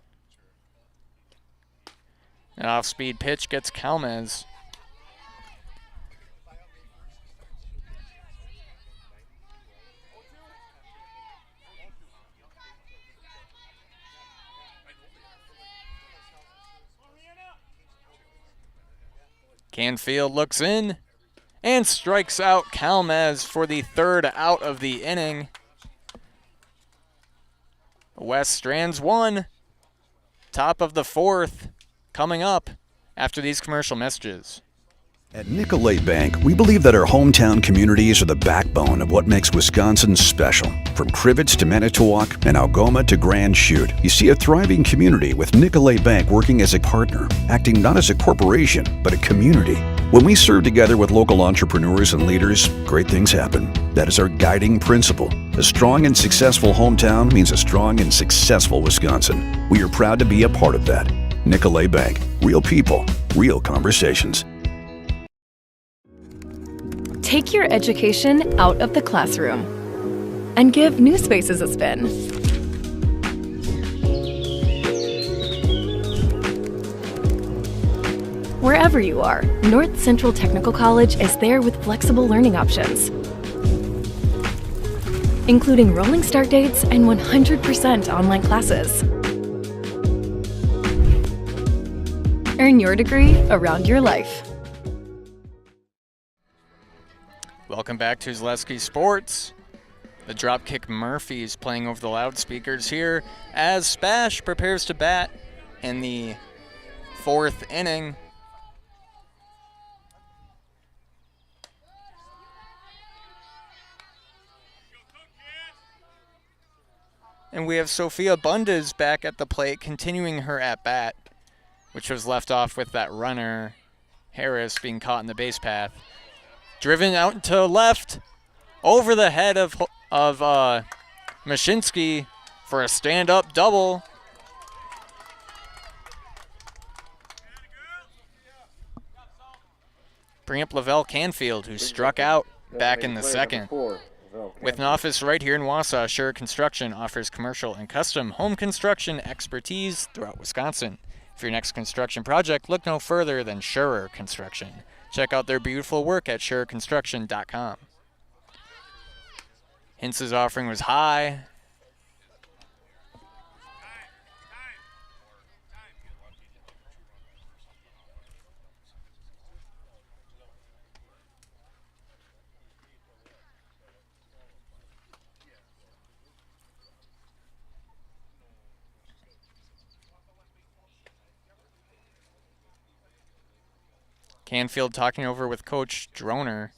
An off-speed pitch gets Kalmez. Canfield looks in and strikes out Kalmez for the third out of the inning. West strands 1. Top of the fourth. Coming up after these commercial messages. At Nicolay Bank, we believe that our hometown communities are the backbone of what makes Wisconsin special. From Crivets to Manitowoc and Algoma to Grand Chute, you see a thriving community with Nicolay Bank working as a partner, acting not as a corporation, but a community. When we serve together with local entrepreneurs and leaders, great things happen. That is our guiding principle. A strong and successful hometown means a strong and successful Wisconsin. We are proud to be a part of that. Nicolay Bank. Real people, real conversations. Take your education out of the classroom and give New Spaces a spin. Wherever you are, North Central Technical College is there with flexible learning options, including rolling start dates and 100% online classes. Earn your degree around your life. Welcome back to Zaleski Sports. The Dropkick Murphys playing over the loudspeakers here as SPASH prepares to bat in the 4th inning. And we have Sophia Bundes back at the plate, continuing her at-bat, which was left off with that runner, Harris, being caught in the base path. Driven out to left, over the head of Mashinsky for a stand-up double. Bring up Lavelle Canfield, who struck out back in the second. With an office right here in Wausau, Sure Construction offers commercial and custom home construction expertise throughout Wisconsin. For your next construction project, look no further than Sure Construction. Check out their beautiful work at sureconstruction.com. Hintz's offering was high. Canfield talking over with Coach Droner.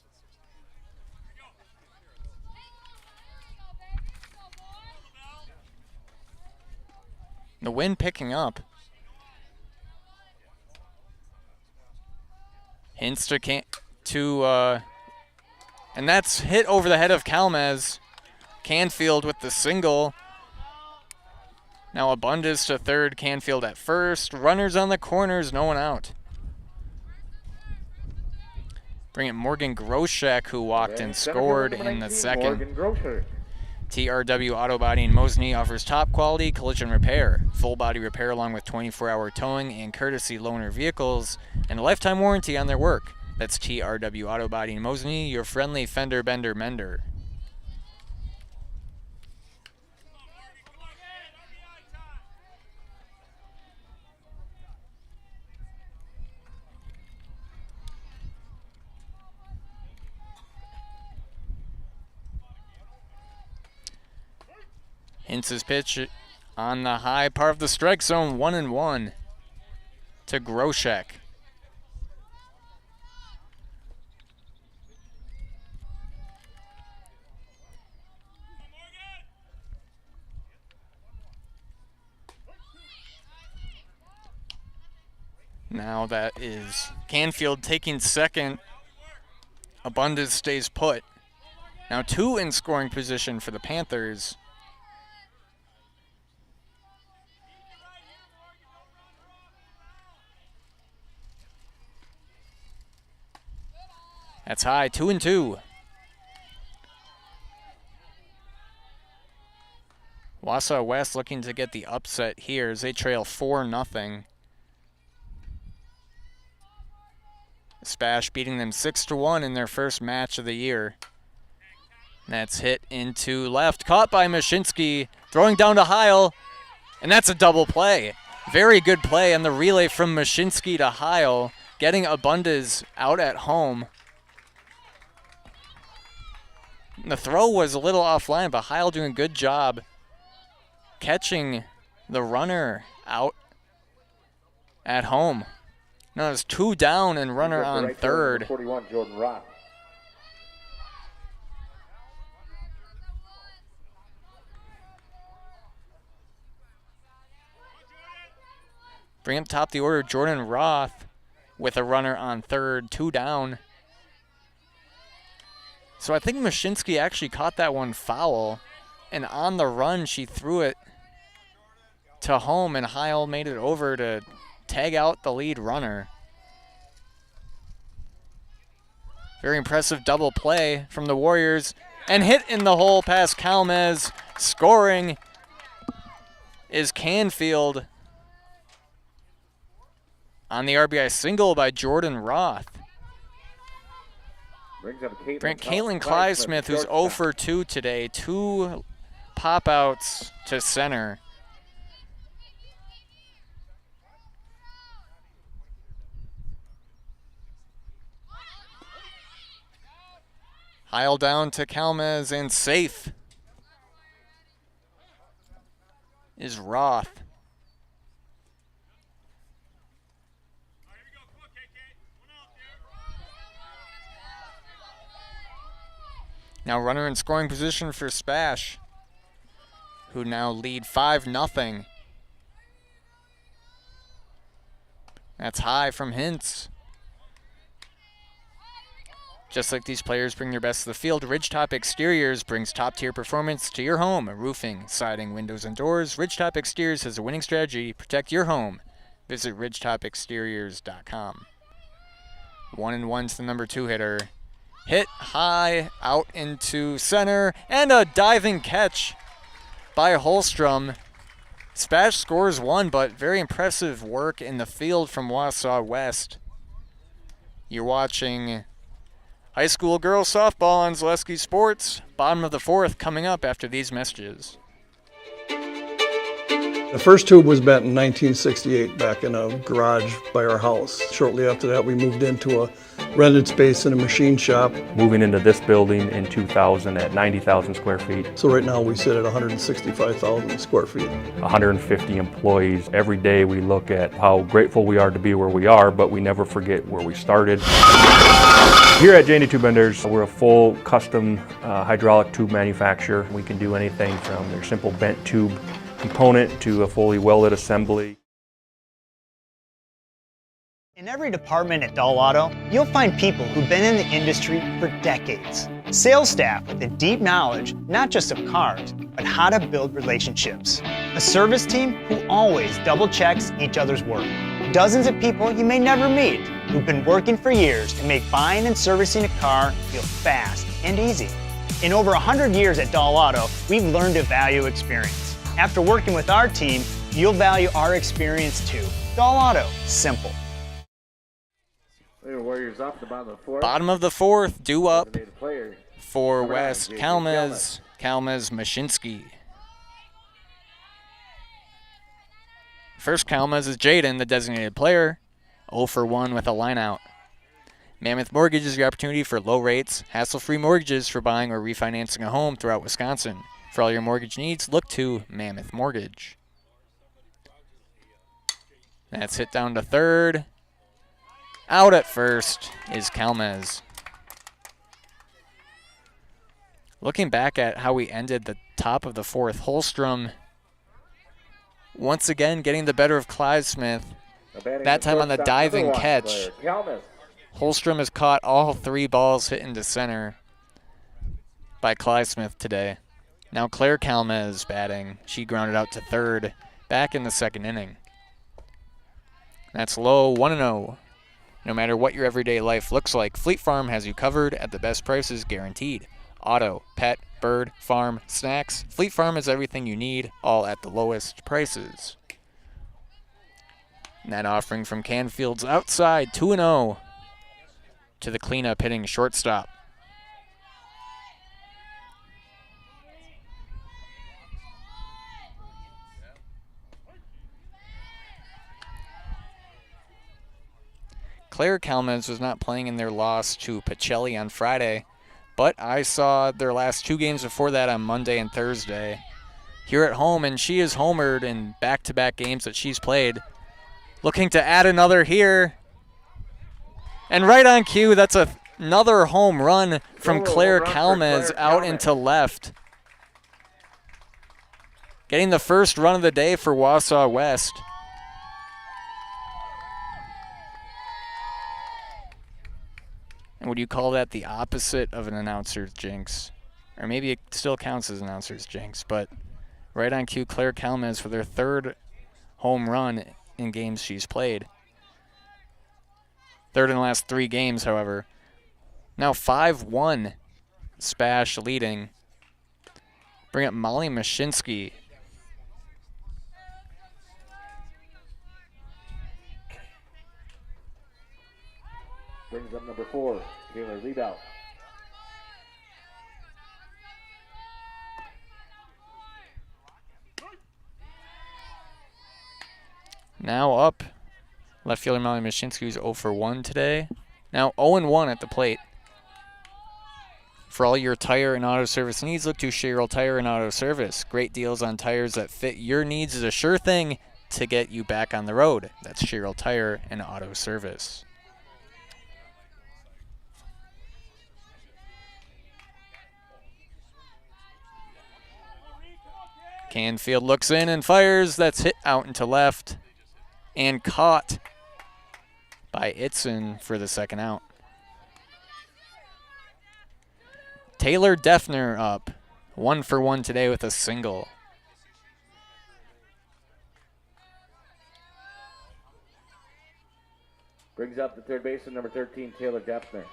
The wind picking up. Hintz and that's hit over the head of Kalmez. Canfield with the single. Now Abundis to third, Canfield at first. Runners on the corners, no one out. Bring it Morgan Groshek, who walked and scored in the second. TRW Auto Body in Mosney offers top quality collision repair, full body repair along with 24-hour towing and courtesy loaner vehicles, and a lifetime warranty on their work. That's TRW Auto Body in Mosney, your friendly fender bender mender. Hintz's pitch on the high part of the strike zone, 1-1 to Groshek. Now that is Canfield taking second. Abundance stays put. Now 2 in scoring position for the Panthers. That's high, 2-2. Wausau West looking to get the upset here as they trail 4-0. SPASH beating them 6-1 in their first match of the year. That's hit into left, caught by Mashinsky, throwing down to Heil, and that's a double play. Very good play on the relay from Mashinsky to Heil, getting Abundis out at home. The throw was a little offline, but Heil doing a good job catching the runner out at home. Now it's 2 down and runner on third. 41, Jordan Roth. Bring up top the order, Jordan Roth with a runner on third, 2 down. So I think Mashinsky actually caught that one foul, and on the run she threw it to home, and Heil made it over to tag out the lead runner. Very impressive double play from the Warriors, and hit in the hole past Kalmez. Scoring is Canfield on the RBI single by Jordan Roth. Caitlin Clysmith, who's 0 for 2 today. 2 pop-outs to center. Heil down to Kalmez, and safe is Roth. Now runner in scoring position for SPASH, who now lead 5-0. That's high from Hintz. Just like these players bring their best to the field, Ridgetop Exteriors brings top-tier performance to your home. Roofing, siding, windows, and doors. Ridgetop Exteriors has a winning strategy. Protect your home. Visit ridgetopexteriors.com. 1-1 to the number 2 hitter. Hit high out into center, and a diving catch by Holstrom. SPASH scores 1, but very impressive work in the field from Wausau West. You're watching high school girls softball on Zaleski Sports. Bottom of the 4th coming up after these messages. The first tube was bent in 1968 back in a garage by our house. Shortly after that, we moved into a rented space in a machine shop. Moving into this building in 2000 at 90,000 square feet. So right now we sit at 165,000 square feet. 150 employees. Every day we look at how grateful we are to be where we are, but we never forget where we started. Here at J&D Tube Benders, we're a full custom hydraulic tube manufacturer. We can do anything from your simple bent tube component to a fully welded assembly. In every department at Dahl Auto, you'll find people who've been in the industry for decades. Sales staff with a deep knowledge, not just of cars, but how to build relationships. A service team who always double checks each other's work. Dozens of people you may never meet who've been working for years to make buying and servicing a car feel fast and easy. In over 100 years at Dahl Auto, we've learned to value experience. After working with our team, you'll value our experience too. Dahl Auto, simple. Warriors up at the bottom of the 4th. Bottom of the 4th, due up Player. for West. Kalmaz Mashinsky. First Kalmaz is Jaden, the designated player. 0 for 1 with a line out. Mammoth Mortgage is your opportunity for low rates, hassle-free mortgages for buying or refinancing a home throughout Wisconsin. For all your mortgage needs, look to Mammoth Mortgage. That's hit down to third. Out at first is Kalmaz. Looking back at how we ended the top of the 4th, Holstrom once again getting the better of Clive Smith. That time on the diving catch. Holstrom has caught all 3 balls hit into center by Clive Smith today. Now Claire Kalmaz batting. She grounded out to third back in the 2nd inning. That's low, 1-0. No matter what your everyday life looks like, Fleet Farm has you covered at the best prices guaranteed. Auto, pet, bird, farm, snacks. Fleet Farm is everything you need, all at the lowest prices. And that offering from Canfield's outside, 2-0 to the cleanup hitting shortstop. Claire Kalmaz was not playing in their loss to Pacelli on Friday, but I saw their last 2 games before that on Monday and Thursday here at home, and she has homered in back-to-back games that she's played. Looking to add another here. And right on cue, that's another home run from Claire Kalmaz out into left. Getting the first run of the day for Wausau West. And would you call that the opposite of an announcer's jinx? Or maybe it still counts as an announcer's jinx, but right on cue, Claire Kalmaz for their 3rd home run in games she's played. 3rd in the last 3 games, however. Now 5-1, SPASH leading. Bring up Molly Mashinsky. Brings up number 4, Taylor Liebelt. Now up. Left fielder Molly Mashinsky, who's 0 for 1 today. Now 0-1 at the plate. For all your tire and auto service needs, look to Sherrill Tire and Auto Service. Great deals on tires that fit your needs is a sure thing to get you back on the road. That's Sherrill Tire and Auto Service. Canfield looks in and fires. That's hit out into left and caught by Itzen for the 2nd out. Taylor Defner up. 1 for 1 today with a single. Brings up the third baseman, number 13, Taylor Defner.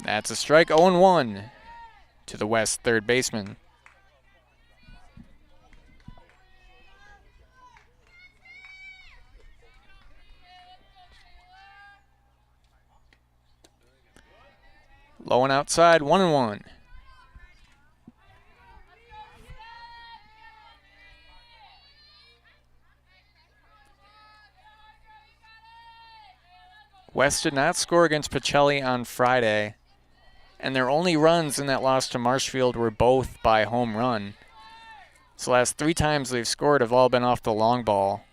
That's a strike, 0-1 to the West third baseman. Low and outside, 1-1. West did not score against Pacelli on Friday, and their only runs in that loss to Marshfield were both by home run. So the last 3 times they've scored have all been off the long ball.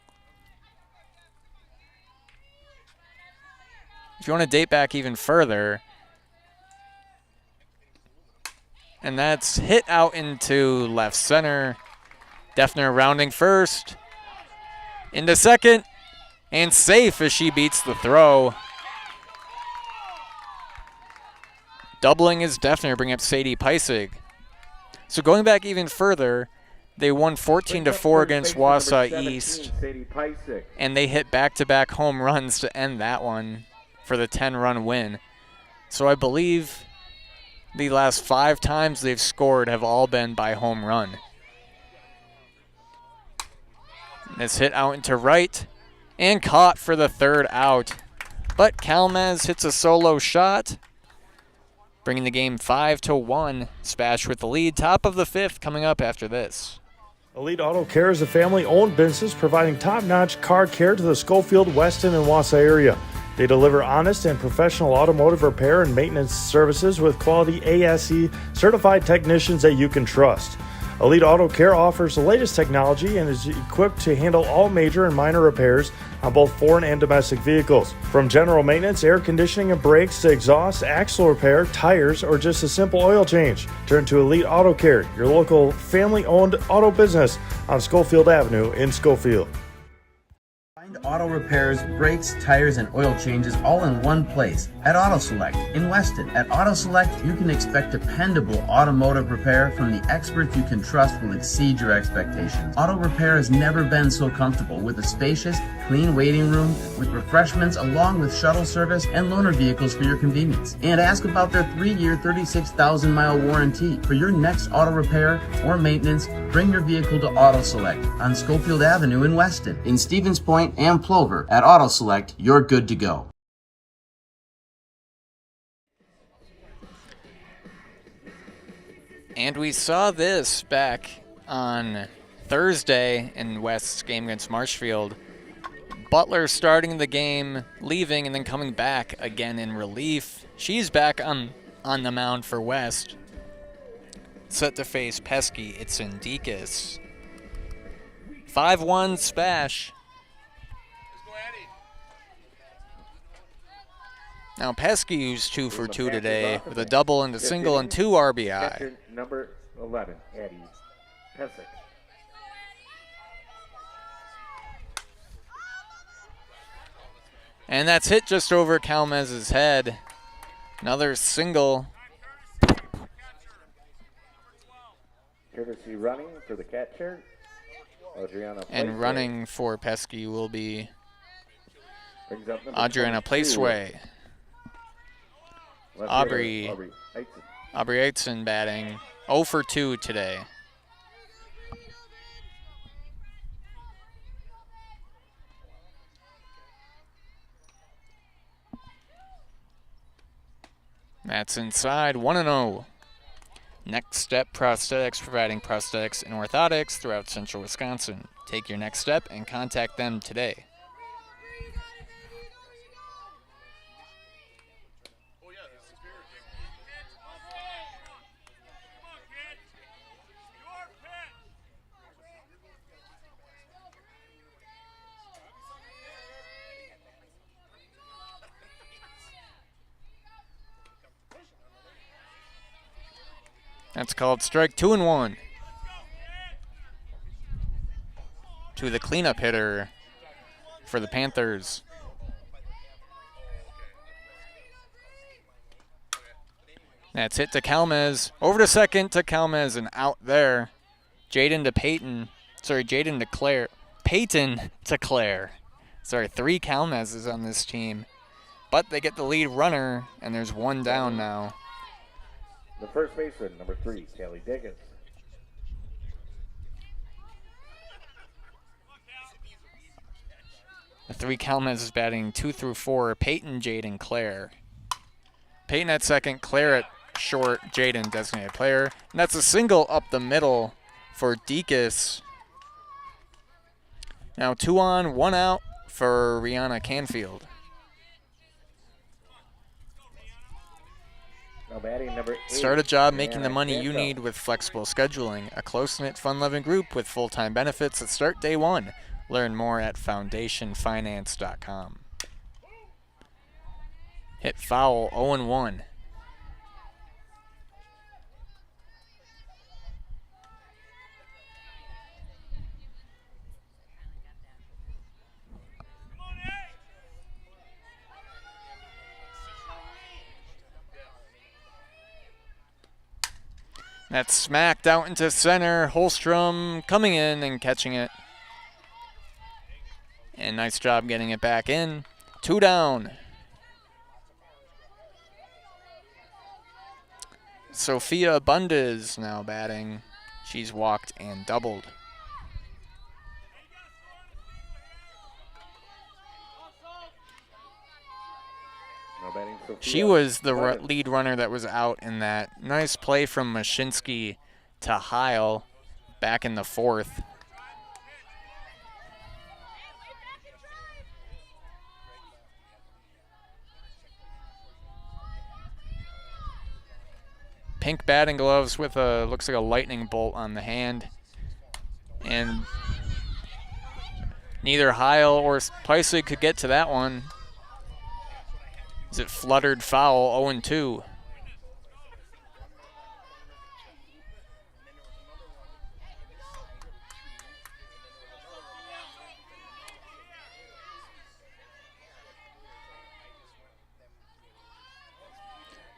If you want to date back even further, and that's hit out into left center. Defner rounding first, into second, and safe as she beats the throw. Doubling is Defner, bringing up Sadie Peisig. So going back even further, they won 14-4 against Wausau East, and they hit back-to-back home runs to end that one for the 10-run win. So I believe the last 5 times they've scored have all been by home run. This hit out into right and caught for the 3rd out. But Kalmaz hits a solo shot, bringing the game 5-1. SPASH with the lead. Top of the 5th coming up after this. Elite Auto Care is a family-owned business providing top-notch car care to the Schofield, Weston, and Wausau area. They deliver honest and professional automotive repair and maintenance services with quality ASE certified technicians that you can trust. Elite Auto Care offers the latest technology and is equipped to handle all major and minor repairs on both foreign and domestic vehicles. From general maintenance, air conditioning and brakes to exhaust, axle repair, tires, or just a simple oil change. Turn to Elite Auto Care, your local family-owned auto business on Schofield Avenue in Schofield. Find auto repairs, brakes, tires, and oil changes all in one place at Auto Select in Weston. At Auto Select, you can expect dependable automotive repair from the experts you can trust will exceed your expectations. Auto repair has never been so comfortable with a spacious, clean waiting room with refreshments along with shuttle service and loaner vehicles for your convenience. And ask about their 3-year, 36,000-mile warranty. For your next auto repair or maintenance, bring your vehicle to Auto Select on Schofield Avenue in Weston. In Stevens Point and Plover, at Auto Select, you're good to go. And we saw this back on Thursday in West's game against Marshfield. Butler starting the game, leaving, and then coming back again in relief. She's back on the mound for West. Set to face Pesky Itzendikis. 5-1 SPASH. Now Pesky used 2 for 2 today with a double and a single and 2 RBI. Catcher number 11, Addie Pesic. And that's hit just over Kalmaz's head. Another single. Courtesy running for the catcher, Adriana And Placeway. running for Pesky will be Adriana Placeway. Aubrey Aitzen batting 0 for 2 today. That's inside, 1-0. Next Step Prosthetics, providing prosthetics and orthotics throughout central Wisconsin. Take your next step and contact them today. That's called strike 2-1. To the cleanup hitter for the Panthers. That's hit to Calmez. Over to second to Calmez and out there. Jaden to Peyton. Sorry, Jaden to Claire. Peyton to Claire. Sorry, 3 Calmez's on this team. But they get the lead runner, and there's one down now. The first baseman, number 3, Kelly Diggins. The 3 Calmez is batting 2 through 4. Peyton, Jaden, Claire. Peyton at second, Claire at short, Jaden designated player. And that's a single up the middle for Deacon's. Now 2 on, 1 out for Rihanna Canfield. Now batting number 8. Start a job making the Rihanna money you Canfield. need with flexible scheduling. A close-knit, fun-loving group with full-time benefits that start day 1. Learn more at foundationfinance.com. Hit foul, 0-1. That's smacked out into center. Holstrom coming in and catching it. And nice job getting it back in. 2 down. Sophia Bundes now batting. She's walked and doubled. Now batting Sophia She was the Bundes. lead runner that was out in that. Nice play from Mashinsky to Heil back in the 4th. Pink batting gloves with a, looks like a lightning bolt on the hand. And neither Heil or Paisley could get to that one. As it fluttered foul, 0-2.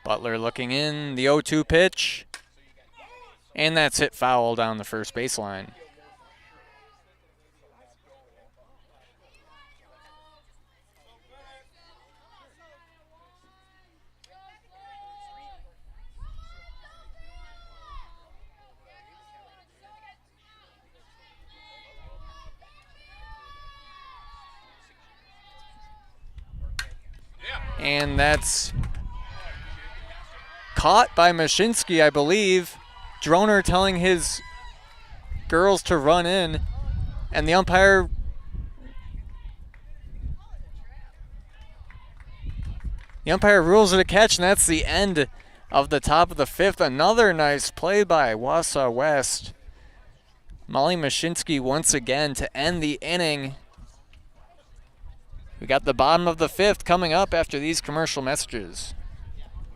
Butler looking in, the 0-2 pitch. And that's hit foul down the first baseline. And that's caught by Mashinsky, I believe. Droner telling his girls to run in, and the umpire rules it a catch, and that's the end of the top of the 5th. Another nice play by Wausau West. Molly Mashinsky once again to end the inning. We got the bottom of the 5th coming up after these commercial messages.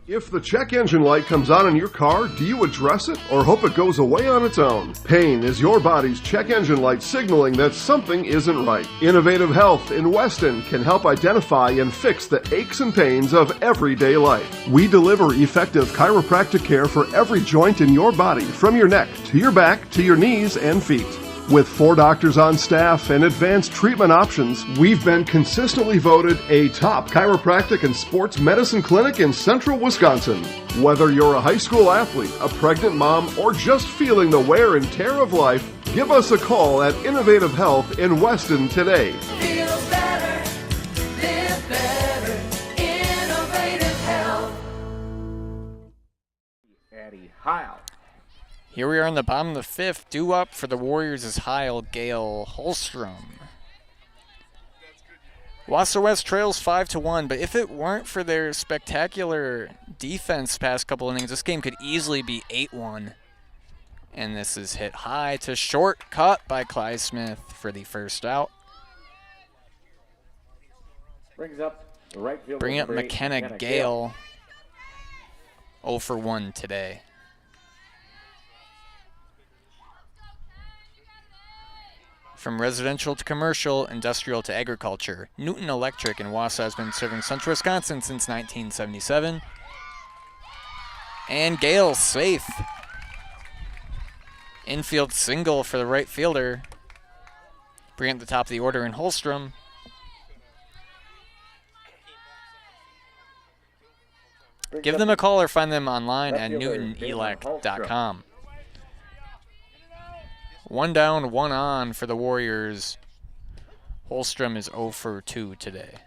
If the check engine light comes on in your car, do you address it or hope it goes away on its own? Pain is your body's check engine light signaling that something isn't right. Innovative Health in Weston can help identify and fix the aches and pains of everyday life. We deliver effective chiropractic care for every joint in your body, from your neck to your back to your knees and feet. With 4 doctors on staff and advanced treatment options, we've been consistently voted a top chiropractic and sports medicine clinic in central Wisconsin. Whether you're a high school athlete, a pregnant mom, or just feeling the wear and tear of life, give us a call at Innovative Health in Weston today. Feel better, live better, Innovative Health. Addie Heil. Here we are in the bottom of the 5th. Due up for the Warriors is Heil, Gale, Holstrom. Wausau West trails 5-1, but if it weren't for their spectacular defense past couple innings, this game could easily be 8-1. And this is hit high to short, cut by Clyde Smith for the first out. Brings up the right fielder. Bring up number 8, McKenna Gale. 0 for 1 today. From residential to commercial, industrial to agriculture, Newton Electric in Wausau has been serving central Wisconsin since 1977. And Gale safe. Infield single for the right fielder. Bring it to the top of the order in Holstrom. Give them a call or find them online at newtonelec.com. 1 down, 1 on for the Warriors. Holstrom is 0 for 2 today.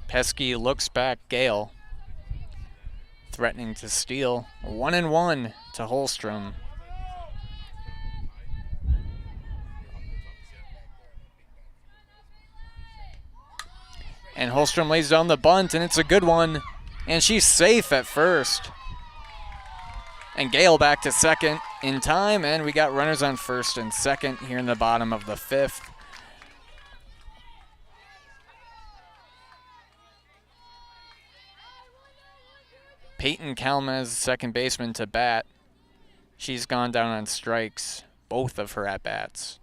Pesky looks back, Gale. Threatening to steal. 1-1 to Holstrom. And Holstrom lays down the bunt, and it's a good one. And she's safe at first. And Gale back to second in time, and we got runners on first and second here in the bottom of the 5th. Peyton Kalmez, second baseman, to bat. She's gone down on strikes, both of her at-bats.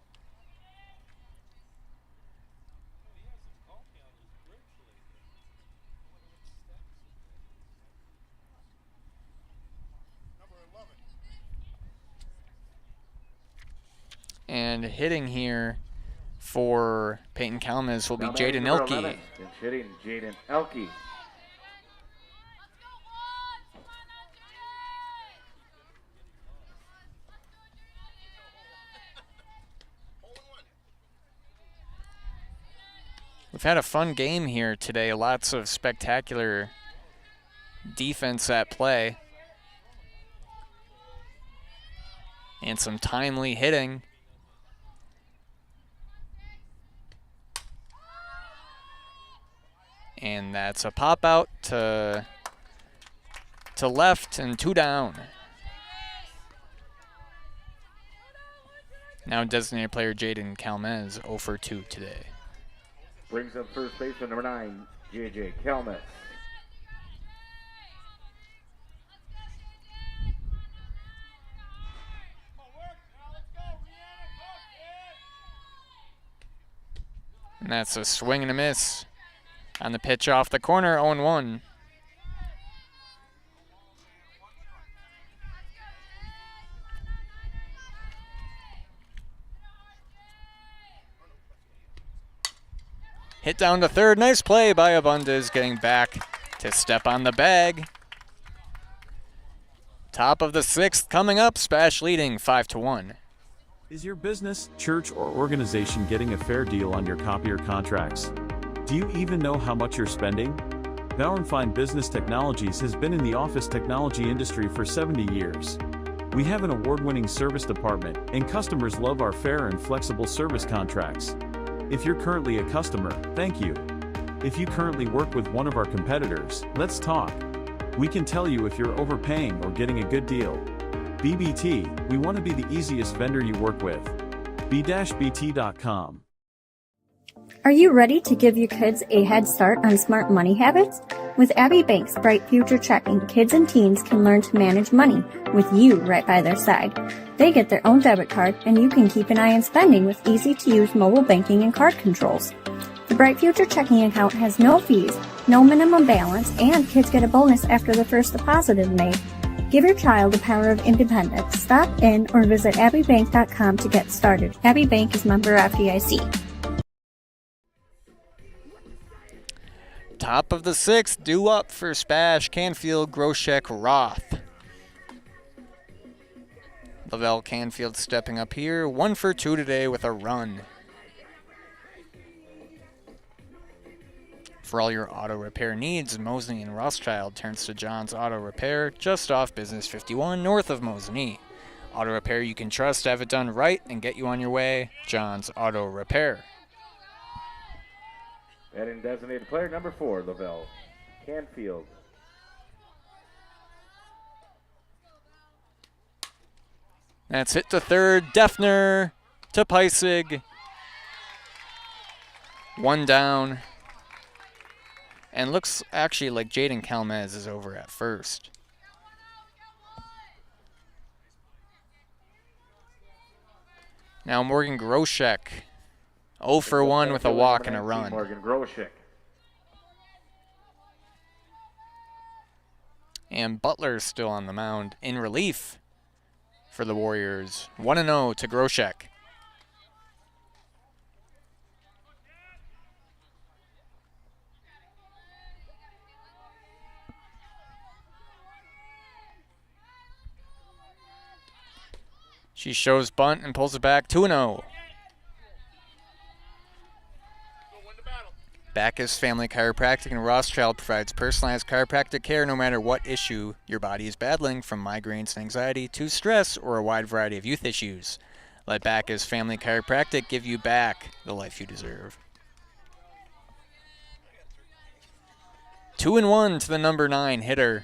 And hitting here for Peyton Kalmez will be Jaden Elke. Hitting Jaden Elke. We've had a fun game here today. Lots of spectacular defense at play. And some timely hitting. And that's a pop out to left and 2 down. Now designated player Jaden Kalmez 0 for 2 today. Brings up first baseman number 9, J.J. Kalmez. And that's a swing and a miss on the pitch off the corner, 0-1. Hit down to third. Nice play by Abundis, getting back to step on the bag. Top of the 6th coming up. SPASH leading 5-1. Is your business, church, or organization getting a fair deal on your copier contracts? Do you even know how much you're spending? Bauernfeind Business Technologies has been in the office technology industry for 70 years. We have an award-winning service department, and customers love our fair and flexible service contracts. If you're currently a customer, thank you. If you currently work with one of our competitors, let's talk. We can tell you if you're overpaying or getting a good deal. BBT, we want to be the easiest vendor you work with. b-bt.com. Are you ready to give your kids a head start on smart money habits? With Abbey Bank's Bright Future Checking, kids and teens can learn to manage money with you right by their side. They get their own debit card, and you can keep an eye on spending with easy-to-use mobile banking and card controls. The Bright Future Checking account has no fees, no minimum balance, and kids get a bonus after the first deposit is made. Give your child the power of independence. Stop in or visit abbeybank.com to get started. Abbey Bank is member FDIC. Top of the 6th, due up for SPASH, Canfield, Groshek, Roth. Lavelle Canfield stepping up here, 1 for 2 today with a run. For all your auto repair needs, Mosinee and Rothschild turns to John's Auto Repair, just off Business 51, north of Mosinee. Auto repair you can trust, have it done right, and get you on your way. John's Auto Repair. Batting designated player number 4, Lavelle Canfield. That's hit to third. Defner to Peissig. 1 down. And looks actually like Jaden Kalmez is over at first. Now Morgan Groshek, 0 for 1 with a walk and a run. Morgan Groshek. And Butler's still on the mound in relief for the Warriors. 1-0 to Groshek. She shows bunt and pulls it back, 2-0. Backus Family Chiropractic in Rothschild provides personalized chiropractic care no matter what issue your body is battling, from migraines and anxiety to stress or a wide variety of youth issues. Let Backus Family Chiropractic give you back the life you deserve. 2-1 to the number 9 hitter.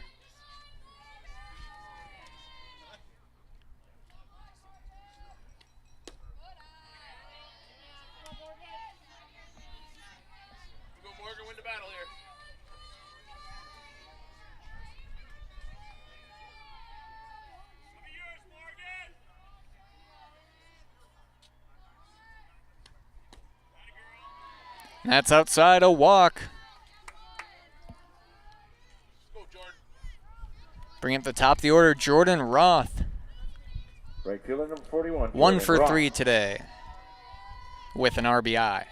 That's outside, a walk. Bring up the top of the order, Jordan Roth. Right fielder number 41. 1 for Roth. 3 today with an RBI.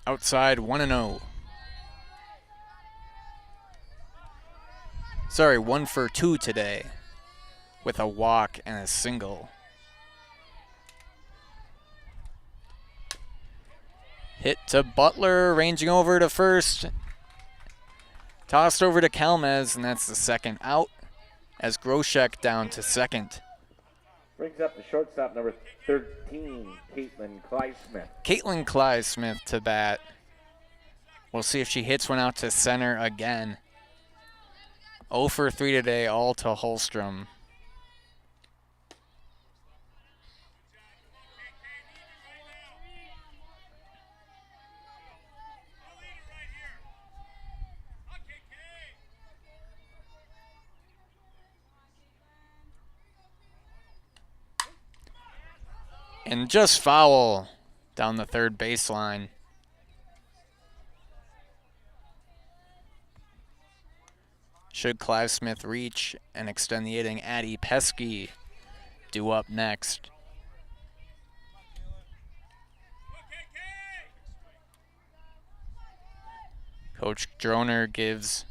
Outside, 1-0. Sorry, 1 for 2 today with a walk and a single. Hit to Butler, ranging over to first. Tossed over to Kalmez, and that's the second out as Groshek down to second. Brings up the shortstop number 13, Caitlin Clysmith. Caitlin Clysmith to bat. We'll see if she hits one out to center again. 0 for 3 today, all to Holstrom. And just foul down the third baseline. Should Clive Smith reach and extend the inning, Addie Pesky due up next. Coach Droner gives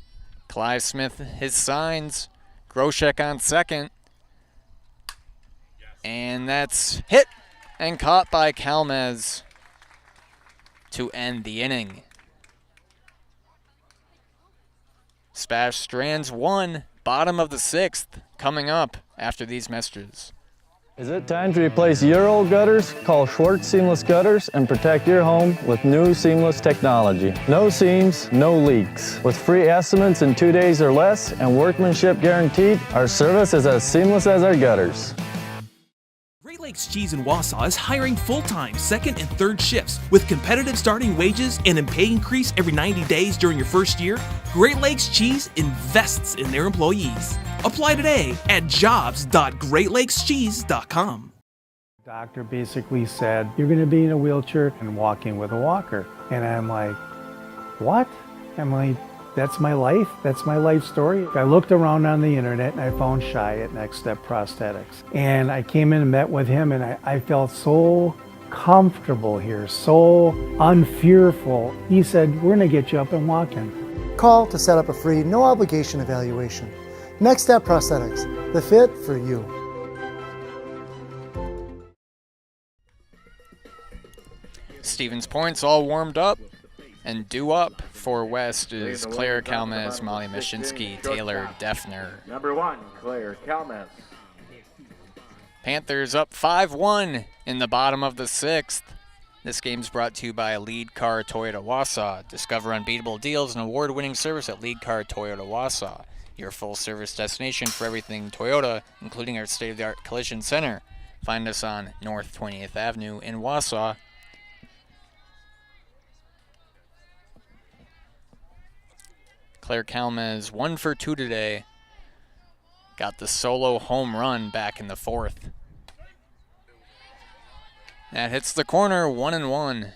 Clive Smith his signs. Groshek on second. And that's hit and caught by Kalmez to end the inning. Spash Strands 1, bottom of the 6th, coming up after these messages. Is it time to replace your old gutters? Call Schwartz Seamless Gutters and protect your home with new seamless technology. No seams, no leaks. With free estimates in 2 days or less and workmanship guaranteed, our service is as seamless as our gutters. Great Lakes Cheese in Wausau is hiring full-time second and third shifts with competitive starting wages and a pay increase every 90 days during your first year. Great Lakes Cheese invests in their employees. Apply today at jobs.greatlakescheese.com. Doctor basically said, you're going to be in a wheelchair and walking with a walker. And I'm like, what? I'm like, that's my life. That's my life story. I looked around on the internet and I found Shai at Next Step Prosthetics. And I came in and met with him and I felt so comfortable here, so unfearful. He said, we're going to get you up and walking. Call to set up a free, no obligation evaluation. Next Step Prosthetics, the fit for you. Stevens Point's all warmed up. And due up for West is Claire Kalmez, Molly Mashinsky, Taylor Defner. Number 1, Claire Kalmez. Panthers up 5-1 in the bottom of the 6th. This game's brought to you by Lead Car Toyota Wausau. Discover unbeatable deals and award-winning service at Lead Car Toyota Wausau. your full-service destination for everything Toyota, including our state-of-the-art collision center. Find us on North 20th Avenue in Wausau. Claire Calmez 1 for 2 today. Got the solo home run back in the 4th. That hits the corner, 1-1.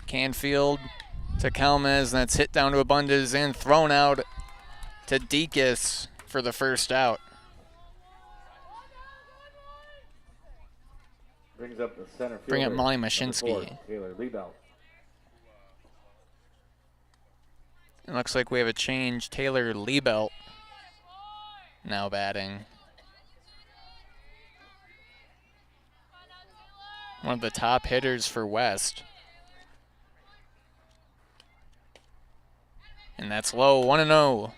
Canfield to Calmez, and that's hit down to Abundez and thrown out to Deacon's for the first out. Brings up the center fielder. Bring up Molly Number Mashinsky. 4, Taylor Liebelt. It looks like we have a change. Taylor Liebelt now batting. One of the top hitters for West. And that's low, 1-0.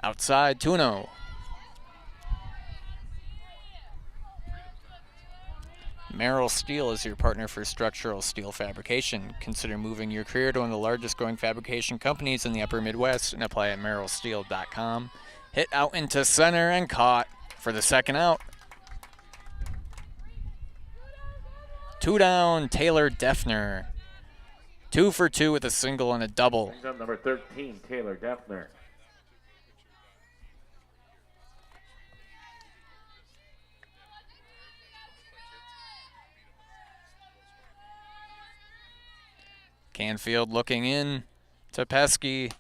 Outside, 2-0. Merrill Steel is your partner for structural steel fabrication. Consider moving your career to one of the largest growing fabrication companies in the upper Midwest and apply at merrillsteel.com. Hit out into center and caught for the second out. 2 down, Taylor Defner. 2 for 2 with a single and a double. Brings up number 13, Taylor Defner. Canfield looking in to Pesky,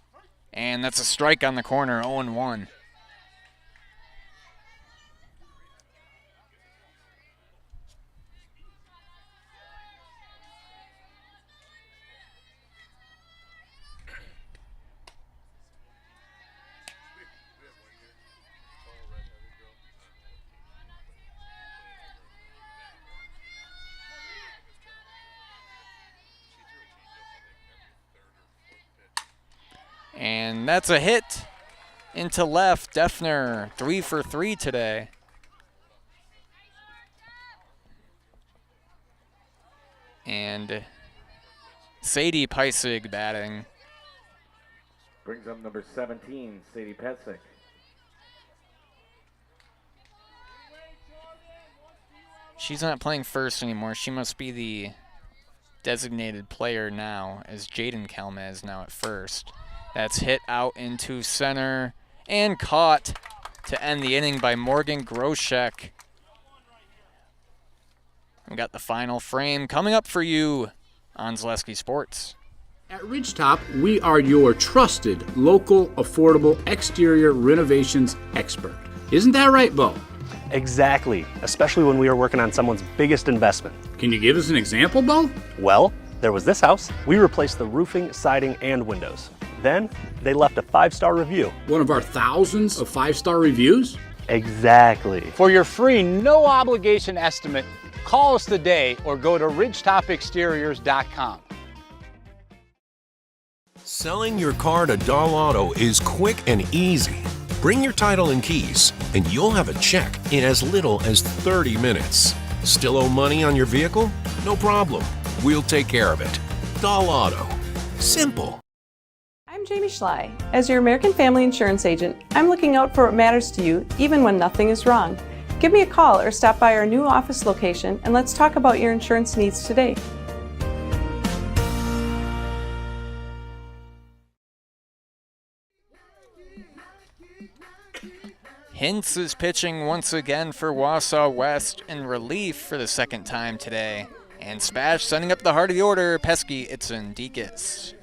and that's a strike on the corner, 0-1. And that's a hit into left. Defner 3 for 3 today. And Sadie Peisig batting. Brings up number 17, Sadie Petzig. She's not playing first anymore. She must be the designated player now, as Jaden Calmez now at first. That's hit out into center and caught to end the inning by Morgan Groshek. We got the final frame coming up for you on Zaleski Sports. At Ridgetop, we are your trusted, local, affordable exterior renovations expert. Isn't that right, Bo? Exactly, especially when we are working on someone's biggest investment. Can you give us an example, Bo? Well, there was this house. We replaced the roofing, siding, and windows. Then they left a 5-star review. One of our thousands of 5-star reviews? Exactly. For your free, no obligation estimate, call us today or go to ridgetopexteriors.com. Selling your car to Dahl Auto is quick and easy. Bring your title and keys, and you'll have a check in as little as 30 minutes. Still owe money on your vehicle? No problem. We'll take care of it. Dahl Auto. Simple. I'm Jamie Schley. As your American Family Insurance agent, I'm looking out for what matters to you, even when nothing is wrong. Give me a call or stop by our new office location, and let's talk about your insurance needs today. Hintz is pitching once again for Wausau West in relief for the second time today. And SPASH sending up the heart of the order, Pesky, Itzen, Deacon's.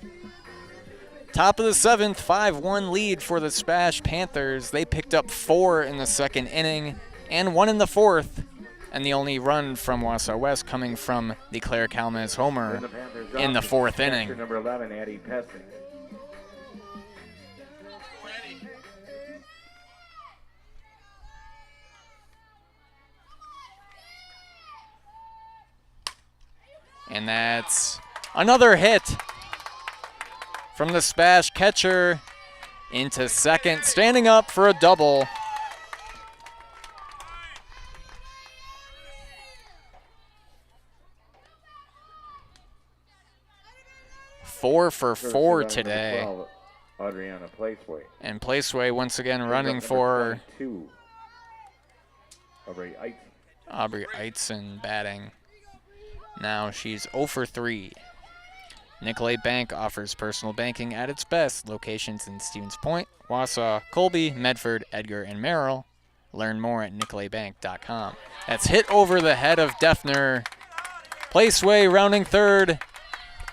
Top of the 7th, 5-1 lead for the SPASH Panthers. They picked up 4 in the second inning and 1 in the 4th. And the only run from Wausau West coming from the Claire Calmez homer in the 4th inning. Number 11, Addie Pesky. And that's another hit from the SPASH catcher into second, standing up for a double. Four for four today. Adriana Placeway. And Placeway once again running for 22. Aubrey Eitzen batting. Now she's 0 for 3. Nicolay Bank offers personal banking at its best. Locations in Stevens Point, Wausau, Colby, Medford, Edgar, and Merrill. Learn more at nicolaybank.com. That's hit over the head of Defner. Placeway rounding third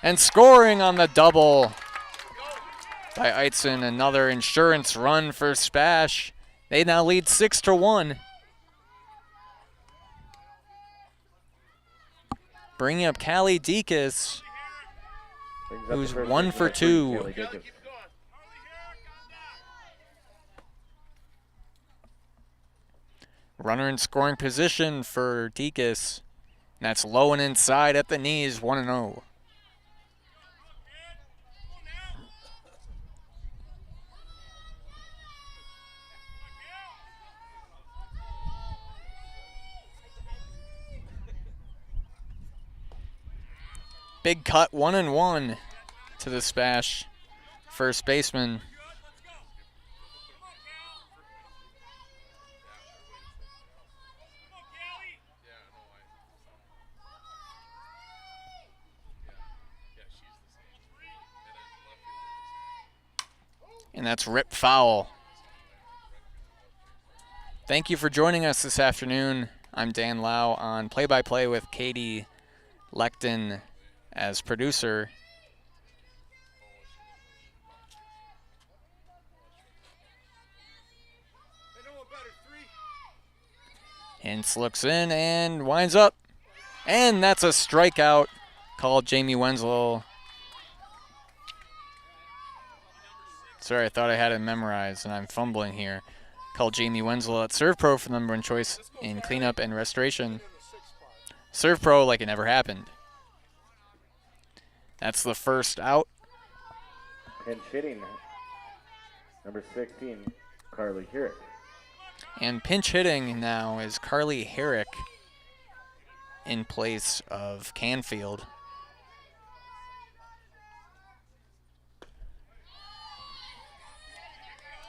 and scoring on the double by Eitzen. Another insurance run for SPASH. They now lead 6-1. Bringing up Callie Deakus, who's 1 for 2. Runner in scoring position for Deakus. That's low and inside at the knees, 1-0. Big cut, 1-1 to the SPASH first baseman. And that's rip foul. Thank you for joining us this afternoon. I'm Dan Lau on play-by-play with Katie Leckton as producer. Hintz looks in and winds up. And that's a strikeout called Jamie Wenzel. Sorry, I thought I had it memorized and I'm fumbling here. Called Jamie Wenzel at Serve Pro for the #1 choice in cleanup and restoration. Serve Pro like it never happened. That's the first out. Pinch hitting, number 16, Carly Herrick. And pinch hitting now is Carly Herrick in place of Canfield.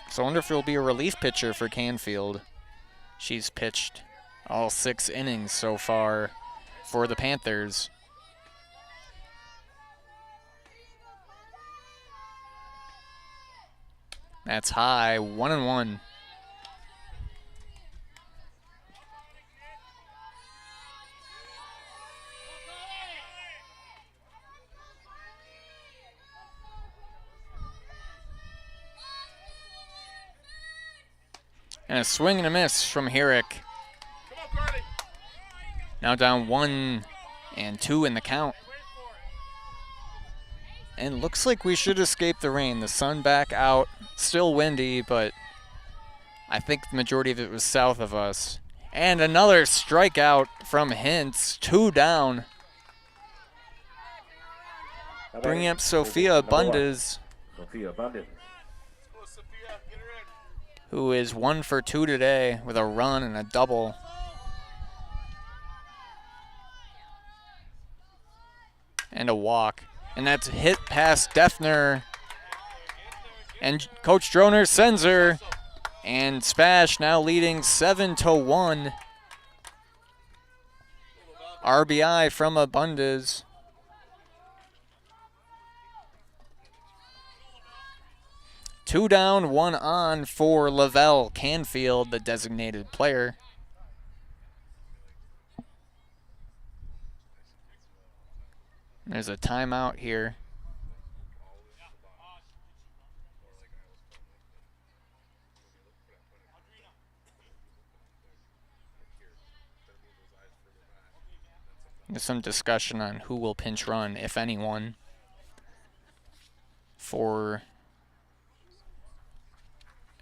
So I wonder if it'll be a relief pitcher for Canfield. She's pitched all 6 innings so far for the Panthers. That's high, 1-1. And a swing and a miss from Herrick. Now down 1-2 in the count. And looks like we should escape the rain. The sun back out, still windy, but I think the majority of it was south of us. And another strikeout from Hintz, 2 down. Bringing up Sophia Bundes, who is 1 for 2 today with a run and a double. And a walk. And that's hit past Defner. And Coach Droner sends her. And SPASH now leading 7-1. RBI from Abundez. Two down, 1 on for Lavelle Canfield, the designated player. There's a timeout here. There's some discussion on who will pinch run, if anyone,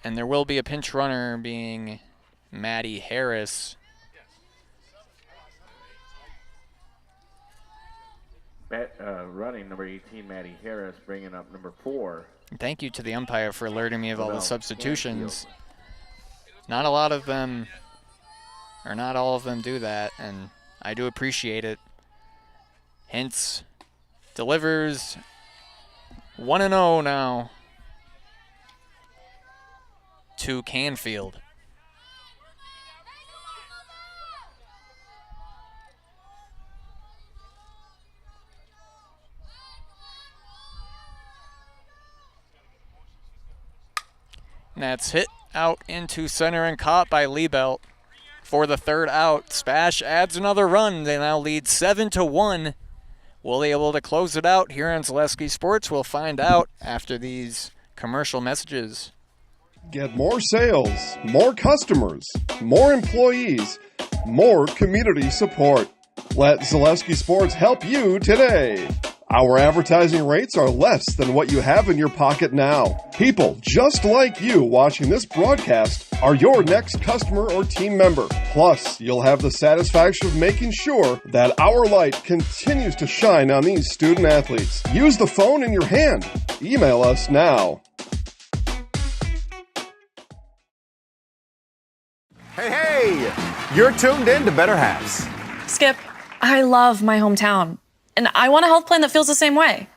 and there will be a pinch runner being Maddie Harris. Running number 18, Maddie Harris, bringing up number 4. Thank you to the umpire for alerting me of all the Well, substitutions. Not a lot of them, or not all of them do that, and I do appreciate it. Hintz delivers 1-0 now to Canfield. And that's hit out into center and caught by Liebelt for the third out. Spash adds another run. They now lead 7-1. Will they be able to close it out here on Zaleski Sports? We'll find out after these commercial messages. Get more sales, more customers, more employees, more community support. Let Zaleski Sports help you today. Our advertising rates are less than what you have in your pocket now. People just like you watching this broadcast are your next customer or team member. Plus, you'll have the satisfaction of making sure that our light continues to shine on these student athletes. Use the phone in your hand. Email us now. Hey, you're tuned in to Better Halves. Skip, I love my hometown, and I want a health plan that feels the same way.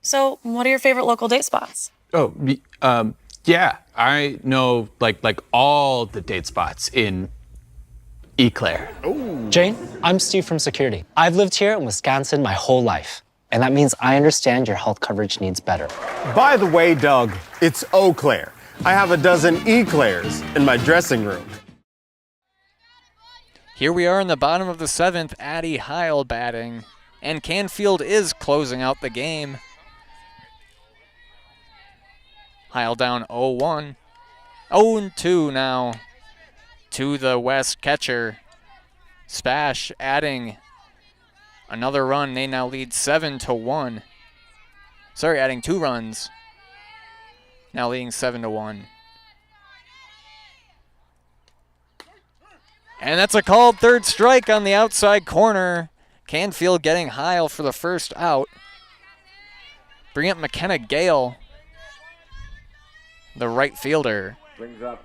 So, what are your favorite local date spots? Oh, yeah, I know like all the date spots in Eau Claire. Jane, I'm Steve from security. I've lived here in Wisconsin my whole life, and that means I understand your health coverage needs better. By the way, Doug, it's Eau Claire. I have a dozen Eclairs in my dressing room. Here we are in the bottom of the 7th, Addie Heil batting, and Canfield is closing out the game. Heil down 0-1. 0-2 now to the West catcher. Spash adding another run. They now lead 7-1. Sorry, adding 2 runs. Now leading 7-1. And that's a called third strike on the outside corner. Canfield getting Heil for the first out. Bring up McKenna Gale, the right fielder. Brings up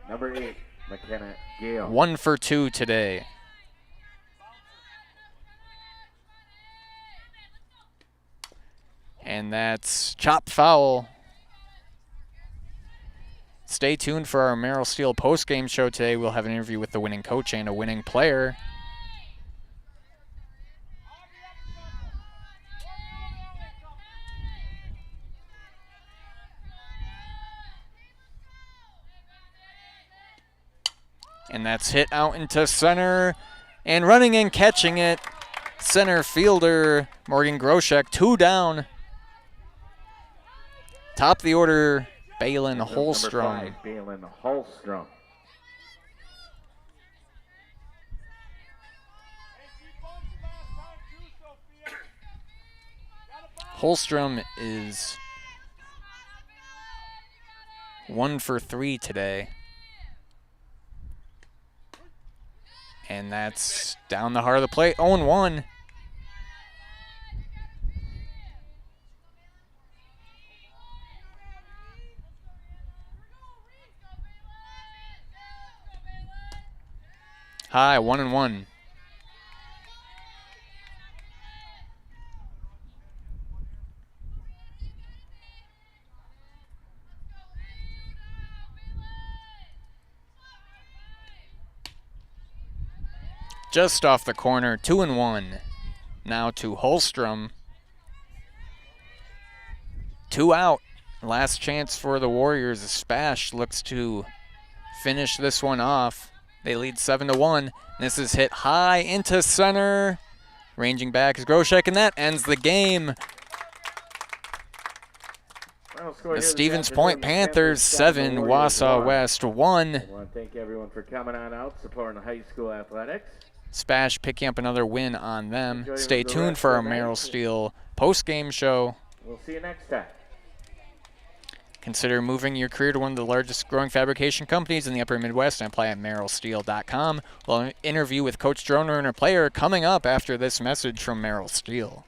number 8, McKenna Gale. 1 for 2 today. And that's chop foul. Stay tuned for our Merrill Steel post-game show today. We'll have an interview with the winning coach and a winning player. And that's hit out into center. And running and catching it, center fielder Morgan Groshek, 2 down. Top of the order, Balin Holstrom. Number 5, Balin Holstrom. Holstrom is 1 for 3 today. And that's down the heart of the plate, 0-1. High, 1-1. Just off the corner, 2-1. Now to Holstrom. 2 out. Last chance for the Warriors. Spash looks to finish this one off. They lead 7-1. This is hit high into center. Ranging back is Groshek, and that ends the game. The Stevens Point Panthers 7, Wausau West 1. I want to thank everyone for coming on out, supporting high school athletics. Spash picking up another win on them. Stay tuned for our Merrill Steel post-game show. We'll see you next time. Consider moving your career to one of the largest growing fabrication companies in the upper Midwest and apply at merrillsteel.com. We'll interview with Coach Droner and a player coming up after this message from Merrill Steel.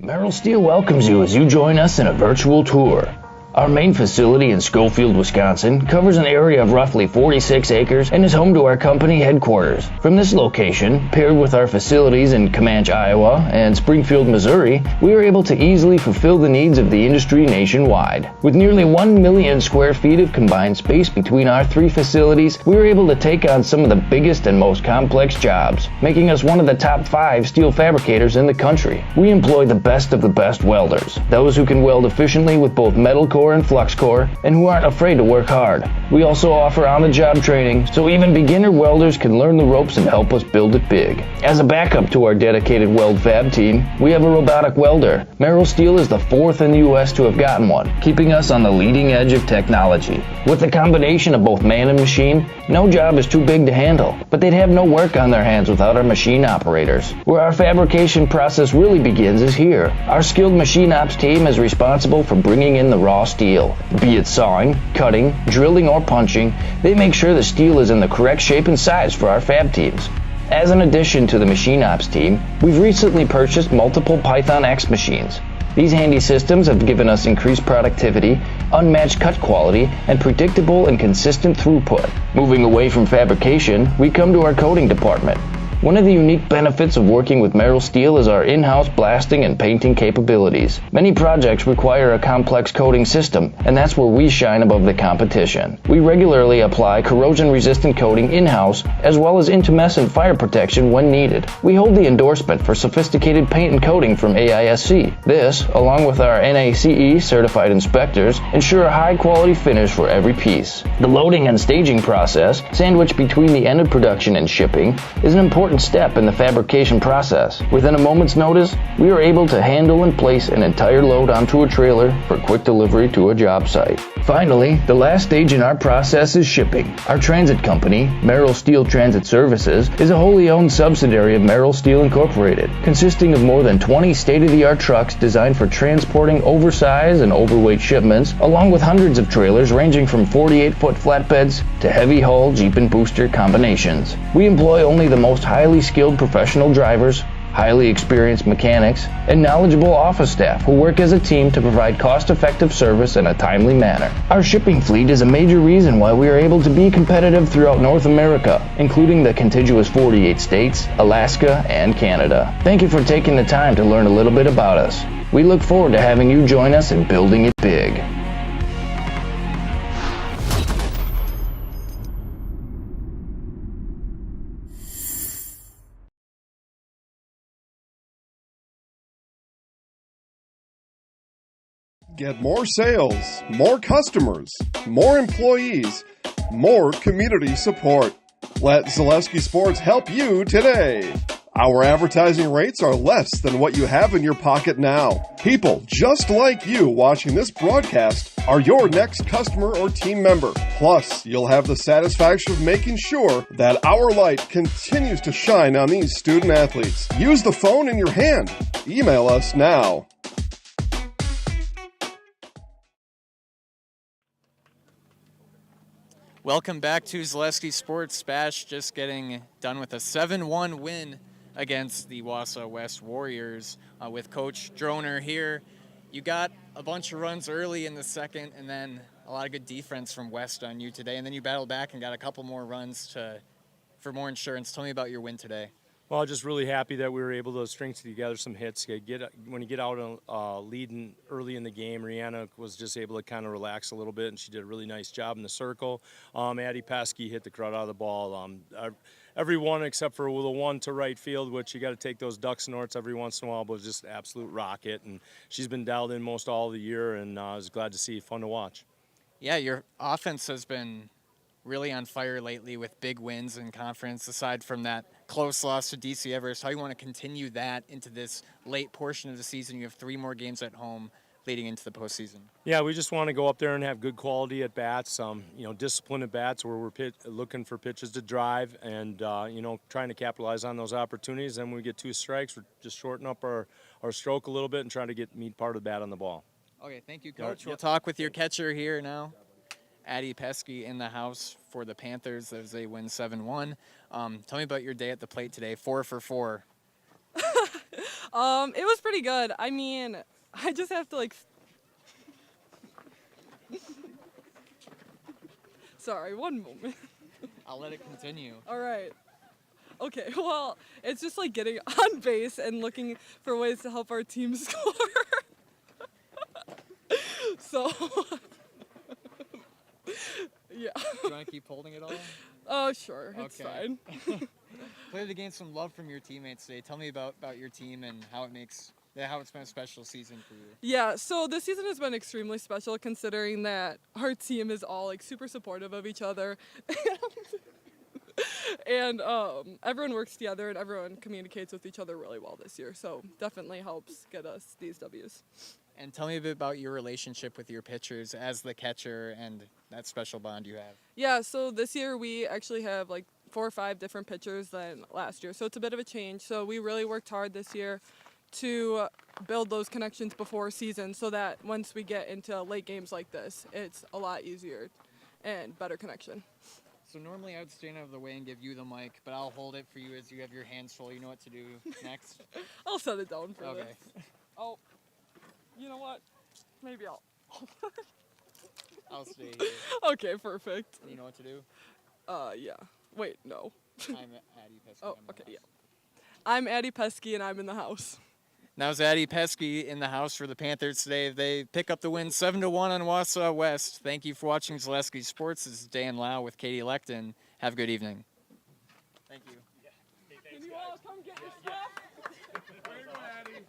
Merrill Steel welcomes you as you join us in a virtual tour. Our main facility in Schofield, Wisconsin covers an area of roughly 46 acres and is home to our company headquarters. From this location, paired with our facilities in Comanche, Iowa and Springfield, Missouri, we are able to easily fulfill the needs of the industry nationwide. With nearly 1 million square feet of combined space between our 3 facilities, we are able to take on some of the biggest and most complex jobs, making us one of the top 5 steel fabricators in the country. We employ the best of the best welders, those who can weld efficiently with both metal core and flux core, and who aren't afraid to work hard. We also offer on-the-job training, so even beginner welders can learn the ropes and help us build it big. As a backup to our dedicated weld fab team, we have a robotic welder. Merrill Steel is the 4th in the U.S. to have gotten one, keeping us on the leading edge of technology. With the combination of both man and machine, no job is too big to handle, but they'd have no work on their hands without our machine operators. Where our fabrication process really begins is here. Our skilled machine ops team is responsible for bringing in the raw steel. Be it sawing, cutting, drilling, or punching, they make sure the steel is in the correct shape and size for our fab teams. As an addition to the machine ops team, we've recently purchased multiple Python X machines. These handy systems have given us increased productivity, unmatched cut quality, and predictable and consistent throughput. Moving away from fabrication, we come to our coating department. One of the unique benefits of working with Merrill Steel is our in-house blasting and painting capabilities. Many projects require a complex coating system, and that's where we shine above the competition. We regularly apply corrosion-resistant coating in-house, as well as intumescent fire protection when needed. We hold the endorsement for sophisticated paint and coating from AISC. This, along with our NACE certified inspectors, ensure a high-quality finish for every piece. The loading and staging process, sandwiched between the end of production and shipping, is an important step in the fabrication process. Within a moment's notice, we are able to handle and place an entire load onto a trailer for quick delivery to a job site. Finally, the last stage in our process is shipping. Our transit company, Merrill Steel Transit Services, is a wholly owned subsidiary of Merrill Steel Incorporated, consisting of more than 20 state-of-the-art trucks designed for transporting oversized and overweight shipments, along with hundreds of trailers ranging from 48-foot flatbeds to heavy-haul Jeep and booster combinations. We employ only the most highly skilled professional drivers, highly experienced mechanics, and knowledgeable office staff who work as a team to provide cost-effective service in a timely manner. Our shipping fleet is a major reason why we are able to be competitive throughout North America, including the contiguous 48 states, Alaska, and Canada. Thank you for taking the time to learn a little bit about us. We look forward to having you join us in building it big. Get more sales, more customers, more employees, more community support. Let Zaleski Sports help you today. Our advertising rates are less than what you have in your pocket now. People just like you watching this broadcast are your next customer or team member. Plus, you'll have the satisfaction of making sure that our light continues to shine on these student athletes. Use the phone in your hand. Email us now. Welcome back to Zaleski Sports. SPASH just getting done with a 7-1 win against the Wausau West Warriors with Coach Droner here. You got a bunch of runs early in the second and then a lot of good defense from West on you today, and then you battled back and got a couple more runs for more insurance. Tell me about your win today. Well, just really happy that we were able to string together some hits. When you get out leading early in the game, Rihanna was just able to kind of relax a little bit, and she did a really nice job in the circle. Addie Pesky hit the crowd out of the ball. Everyone except for the one to right field, which you got to take those ducks and norts every once in a while, but was just an absolute rocket. And she's been dialed in most all of the year, and I was glad to see. Fun to watch. Yeah, your offense has been really on fire lately with big wins in conference, aside from that close loss to DC Everest. How you want to continue that into this late portion of the season? You have 3 more games at home leading into the postseason. Yeah, we just want to go up there and have good quality at bats, disciplined at bats where we're looking for pitches to drive and, trying to capitalize on those opportunities. Then when we get 2 strikes, we're just shorten up our stroke a little bit and try to meet part of the bat on the ball. Okay, thank you, Coach. We'll talk with your catcher here now. Addie Pesky in the house for the Panthers as they win 7-1. Tell me about your day at the plate today. 4 for 4. It was pretty good. I mean, I just have to like. Sorry, one moment. I'll let it continue. All right. Okay, well, it's just like getting on base and looking for ways to help our team score. So, yeah. Do you want to keep holding it all? Oh, sure. It's Okay. fine. Clearly to gain some love from your teammates today. Tell me about your team and how it's been a special season for you. Yeah, so this season has been extremely special considering that our team is all like super supportive of each other. And everyone works together and everyone communicates with each other really well this year. So definitely helps get us these W's. And tell me a bit about your relationship with your pitchers as the catcher and that special bond you have. Yeah, so this year we actually have like 4 or 5 different pitchers than last year. So it's a bit of a change. So we really worked hard this year to build those connections before season so that once we get into late games like this, it's a lot easier and better connection. So normally I would stand out of the way and give you the mic, but I'll hold it for you as you have your hands full. You know what to do next? I'll set it down for Okay. this. Oh, you know what? Maybe I'll. I'll stay here. Okay, perfect. You know what to do? Yeah. Wait, no. I'm Addie Pesky. Oh, okay, yeah. I'm Addie Pesky and I'm in the house. That was Addie Pesky in the house for the Panthers today. They pick up the win 7-1 on Wausau West. Thank you for watching Zaleski Sports. This is Dan Lau with Katie Lecton. Have a good evening. Thank you. Can you all come get your stuff? Way to go, Addie.